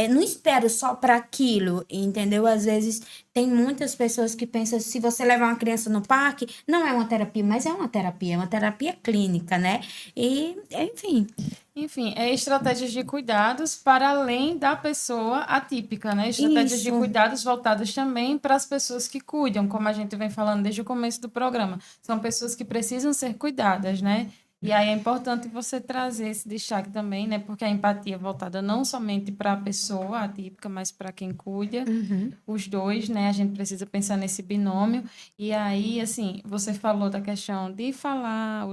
não espero só para aquilo, entendeu? Às vezes tem muitas pessoas que pensam, se você levar uma criança no parque, não é uma terapia, mas é uma terapia clínica, né? E, enfim. Enfim, estratégias de cuidados para além da pessoa atípica, né? Estratégias de cuidados voltadas também para as pessoas que cuidam, como a gente vem falando desde o começo do programa. São pessoas que precisam ser cuidadas, né? E aí é importante você trazer esse destaque também, né? Porque a empatia é voltada não somente para a pessoa atípica, mas para quem cuida, os dois, né? A gente precisa pensar nesse binômio. E aí, assim, você falou da questão de falar,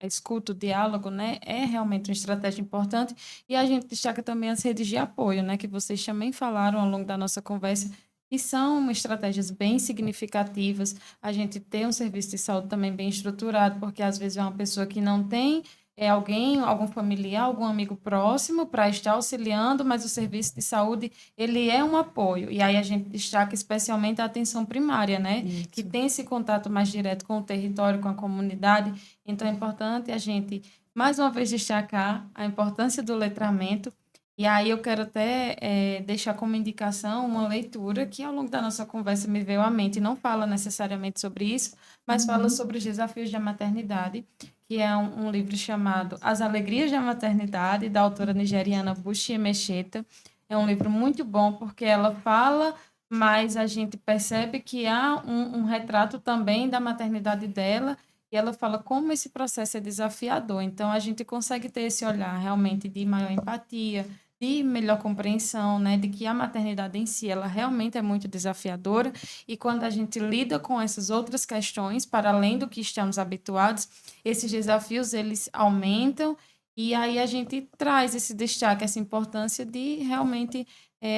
a escuta, o diálogo, né? É realmente uma estratégia importante. E a gente destaca também as redes de apoio, né? Que vocês também falaram ao longo da nossa conversa, e são estratégias bem significativas. A gente ter um serviço de saúde também bem estruturado, porque às vezes é uma pessoa que não tem alguém, algum familiar, algum amigo próximo para estar auxiliando, mas o serviço de saúde, ele é um apoio. E aí a gente destaca especialmente a atenção primária, né? Que tem esse contato mais direto com o território, com a comunidade. Então é importante a gente, mais uma vez, destacar a importância do letramento. E aí eu quero até deixar como indicação uma leitura que ao longo da nossa conversa me veio à mente. Não fala necessariamente sobre isso, mas fala sobre os desafios da maternidade, que é um livro chamado As Alegrias da Maternidade, da autora nigeriana Buchi Emecheta. É um livro muito bom porque ela fala, mas a gente percebe que há um retrato também da maternidade dela, e ela fala como esse processo é desafiador. Então, a gente consegue ter esse olhar realmente de maior empatia, de melhor compreensão, né, de que a maternidade em si, ela realmente é muito desafiadora, e quando a gente lida com essas outras questões, para além do que estamos habituados, esses desafios, eles aumentam, e aí a gente traz esse destaque, essa importância de realmente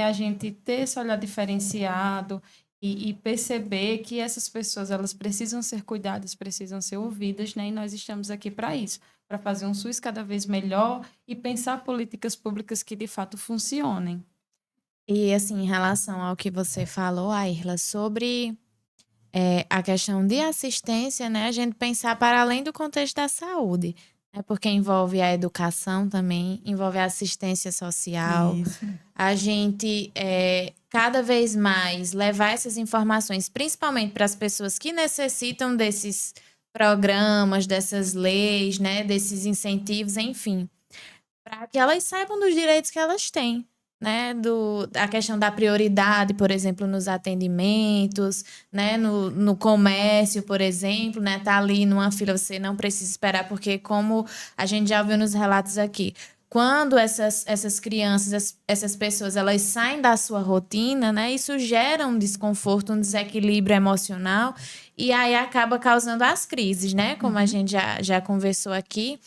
a gente ter esse olhar diferenciado e perceber que essas pessoas, elas precisam ser cuidadas, precisam ser ouvidas, né, e nós estamos aqui para isso, para fazer um SUS cada vez melhor e pensar políticas públicas que de fato funcionem. E assim, em relação ao que você falou, Airla, sobre a questão de assistência, né? A gente pensar para além do contexto da saúde, né? Porque envolve a educação também, envolve a assistência social. Isso. A gente cada vez mais levar essas informações, principalmente para as pessoas que necessitam desses programas, dessas leis, né? Desses incentivos, enfim, para que elas saibam dos direitos que elas têm, né? A questão da prioridade, por exemplo, nos atendimentos, né? No comércio, por exemplo, né? Tá ali numa fila, você não precisa esperar, porque como a gente já viu nos relatos aqui, quando essas crianças, essas pessoas, elas saem da sua rotina, né? Isso gera um desconforto, um desequilíbrio emocional, e aí acaba causando as crises, né? Como a gente já conversou aqui.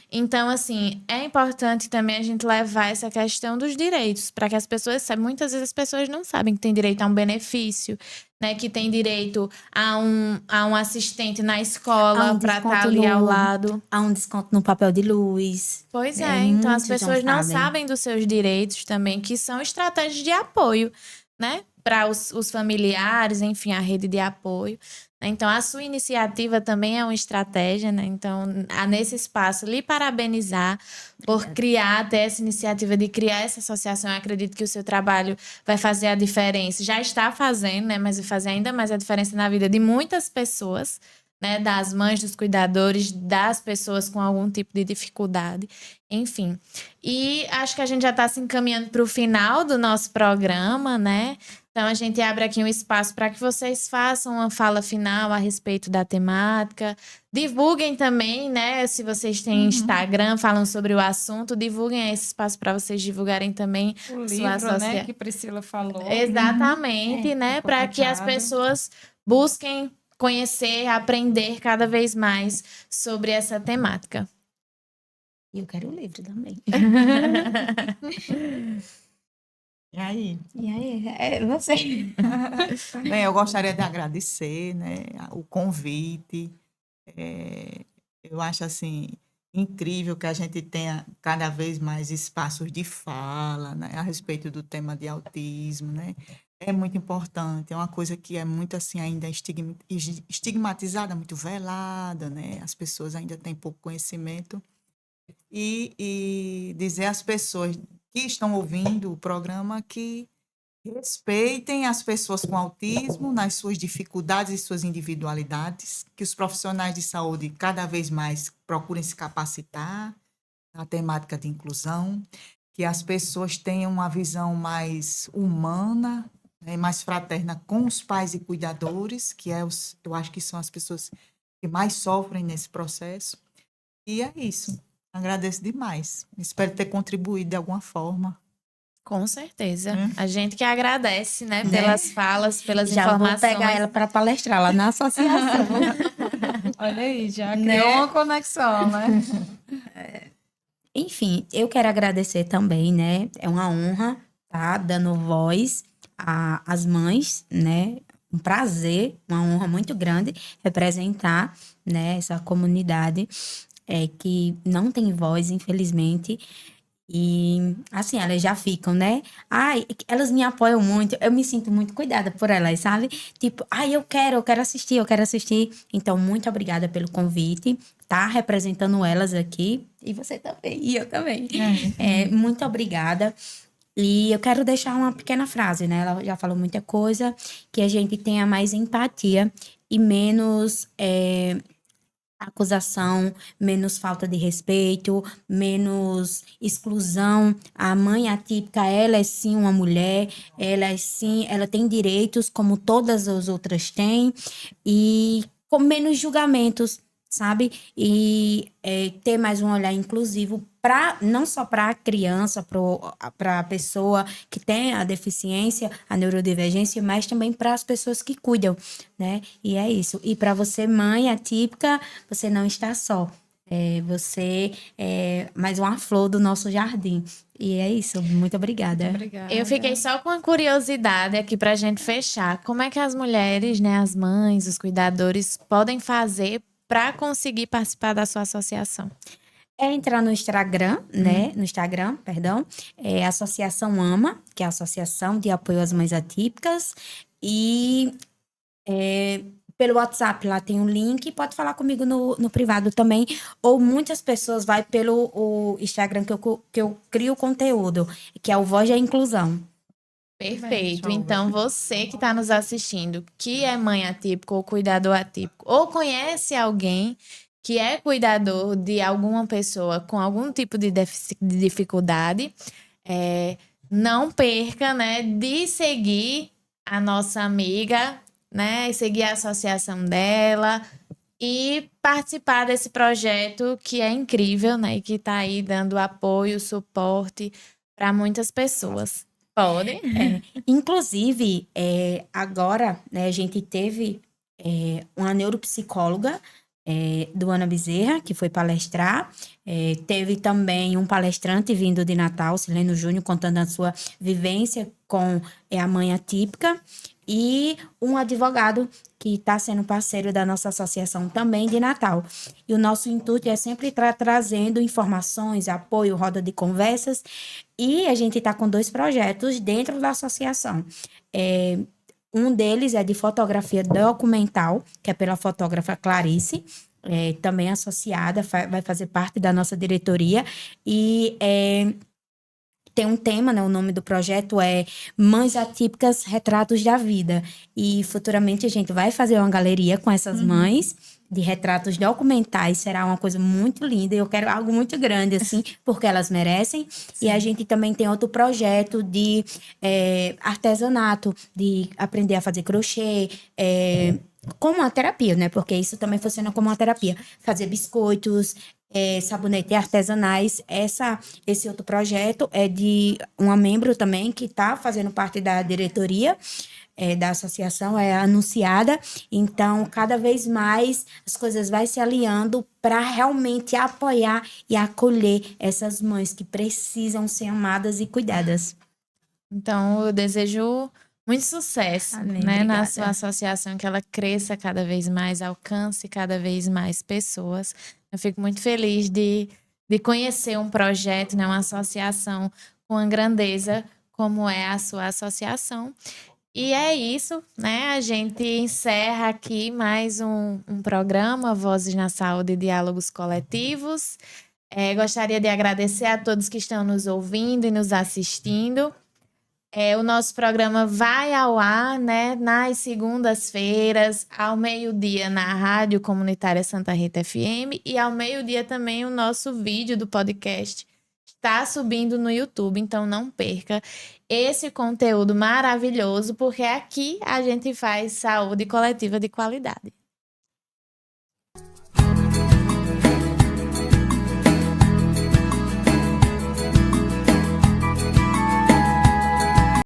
Então, assim, é importante também a gente levar essa questão dos direitos, para que as pessoas saibam. Muitas vezes as pessoas não sabem que tem direito a um benefício, né? Que tem direito a um assistente na escola para estar ali ao lado. Há um desconto no papel de luz. Pois então as muitos pessoas não não sabem dos seus direitos também, que são estratégias de apoio, né? Para os familiares, enfim, a rede de apoio. Então, a sua iniciativa também é uma estratégia, né? Então, nesse espaço, lhe parabenizar por criar, ter essa iniciativa de criar essa associação. Eu acredito que o seu trabalho vai fazer a diferença. Já está fazendo, né? Mas vai fazer ainda mais a diferença na vida de muitas pessoas, né? Das mães, dos cuidadores, das pessoas com algum tipo de dificuldade. Enfim. E acho que a gente já está se encaminhando para o final do nosso programa, né? Então, a gente abre aqui um espaço para que vocês façam uma fala final a respeito da temática. Divulguem também, né? Se vocês têm Instagram, falam sobre o assunto, divulguem esse espaço para vocês divulgarem também O sua livro, né, que Priscila falou. Exatamente, né? Para que as pessoas busquem conhecer, aprender cada vez mais sobre essa temática. E eu quero o livro também. E aí? E aí, é você. Bem, eu gostaria de agradecer, né, o convite. Eu acho assim incrível que a gente tenha cada vez mais espaços de fala, né, a respeito do tema de autismo, né? É muito importante, é uma coisa que é muito assim ainda estigmatizada, muito velada, né? As pessoas ainda têm pouco conhecimento. E dizer às pessoas que estão ouvindo o programa que respeitem as pessoas com autismo nas suas dificuldades e suas individualidades, que os profissionais de saúde cada vez mais procurem se capacitar na temática de inclusão, que as pessoas tenham uma visão mais humana, né, mais fraterna com os pais e cuidadores, que eu acho que são as pessoas que mais sofrem nesse processo. E é isso. Agradeço demais. Espero ter contribuído de alguma forma. Com certeza. Hum. A gente que agradece, né? Pelas falas, pelas Já informações. vou pegar ela para palestrar lá na associação. Olha aí, já Né? criou uma conexão, né? Enfim, eu quero agradecer também, né? É uma honra tá dando voz às mães, né? Um prazer, uma honra muito grande representar, né, essa comunidade que não tem voz, infelizmente. E, assim, elas já ficam, né? Ai, elas me apoiam muito, eu me sinto muito cuidada por elas, sabe? Tipo, ai, eu quero assistir. Então, muito obrigada pelo convite, tá? Representando elas aqui. E você também, e eu também. Muito obrigada. E eu quero deixar uma pequena frase, né? Ela já falou muita coisa, que a gente tenha mais empatia e menos acusação, menos falta de respeito, menos exclusão. A mãe atípica, ela é sim uma mulher, ela tem direitos como todas as outras têm, e com menos julgamentos, sabe? E ter mais um olhar inclusivo não só para a criança, para a pessoa que tem a deficiência, a neurodivergência, mas também para as pessoas que cuidam, né? E é isso. E para você, mãe atípica, você não está só. Você é mais uma flor do nosso jardim. E é isso. Muito obrigada. Obrigada. Eu fiquei só com uma curiosidade aqui pra gente fechar. Como é que as mulheres, né, as mães, os cuidadores, podem fazer para conseguir participar da sua associação? É entrar no Instagram, né? No Instagram, perdão. É a Associação AMA, que é a Associação de Apoio às Mães Atípicas. E pelo WhatsApp, lá tem um link. Pode falar comigo no privado também. Ou muitas pessoas vai pelo o Instagram que eu crio conteúdo, que é o Voz da Inclusão. Perfeito. Então, você que está nos assistindo, que é mãe atípica ou cuidador atípico, ou conhece alguém que é cuidador de alguma pessoa com algum tipo de dificuldade, não perca, né, de seguir a nossa amiga, né, seguir a associação dela e participar desse projeto que é incrível, né, e que está aí dando apoio, suporte para muitas pessoas. Pode? Inclusive, agora, né, a gente teve uma neuropsicóloga, Duana Bezerra, que foi palestrar. Teve também um palestrante vindo de Natal, Sileno Júnior, contando a sua vivência com a mãe atípica. E um advogado que está sendo parceiro da nossa associação também de Natal. E o nosso intuito é sempre estar trazendo informações, apoio, roda de conversas. E a gente está com 2 projetos dentro da associação. Um deles é de fotografia documental, que é pela fotógrafa Clarice, também associada, vai fazer parte da nossa diretoria. E tem um tema, né? O nome do projeto é Mães Atípicas, Retratos da Vida. E futuramente a gente vai fazer uma galeria com essas mães de retratos documentais. Será uma coisa muito linda. Eu quero algo muito grande, assim, porque elas merecem. Sim. E a gente também tem outro projeto de artesanato, de aprender a fazer crochê, como uma terapia, né? Porque isso também funciona como uma terapia. Fazer biscoitos, sabonete artesanais. Esse outro projeto é de uma membro também que está fazendo parte da diretoria da associação, é anunciada. Então, cada vez mais as coisas vão se alinhando para realmente apoiar e acolher essas mães que precisam ser amadas e cuidadas. Então, eu desejo muito sucesso, Amém, né, na obrigada. sua associação, que ela cresça cada vez mais, alcance cada vez mais pessoas. Eu fico muito feliz de conhecer um projeto, né, uma associação com a grandeza como é a sua associação. E é isso, né? A gente encerra aqui mais um programa, Vozes na Saúde e Diálogos Coletivos. Gostaria de agradecer a todos que estão nos ouvindo e nos assistindo. O nosso programa vai ao ar, né, nas segundas-feiras, ao meio-dia na Rádio Comunitária Santa Rita FM e ao meio-dia também o nosso vídeo do podcast está subindo no YouTube, então não perca esse conteúdo maravilhoso, porque aqui a gente faz saúde coletiva de qualidade.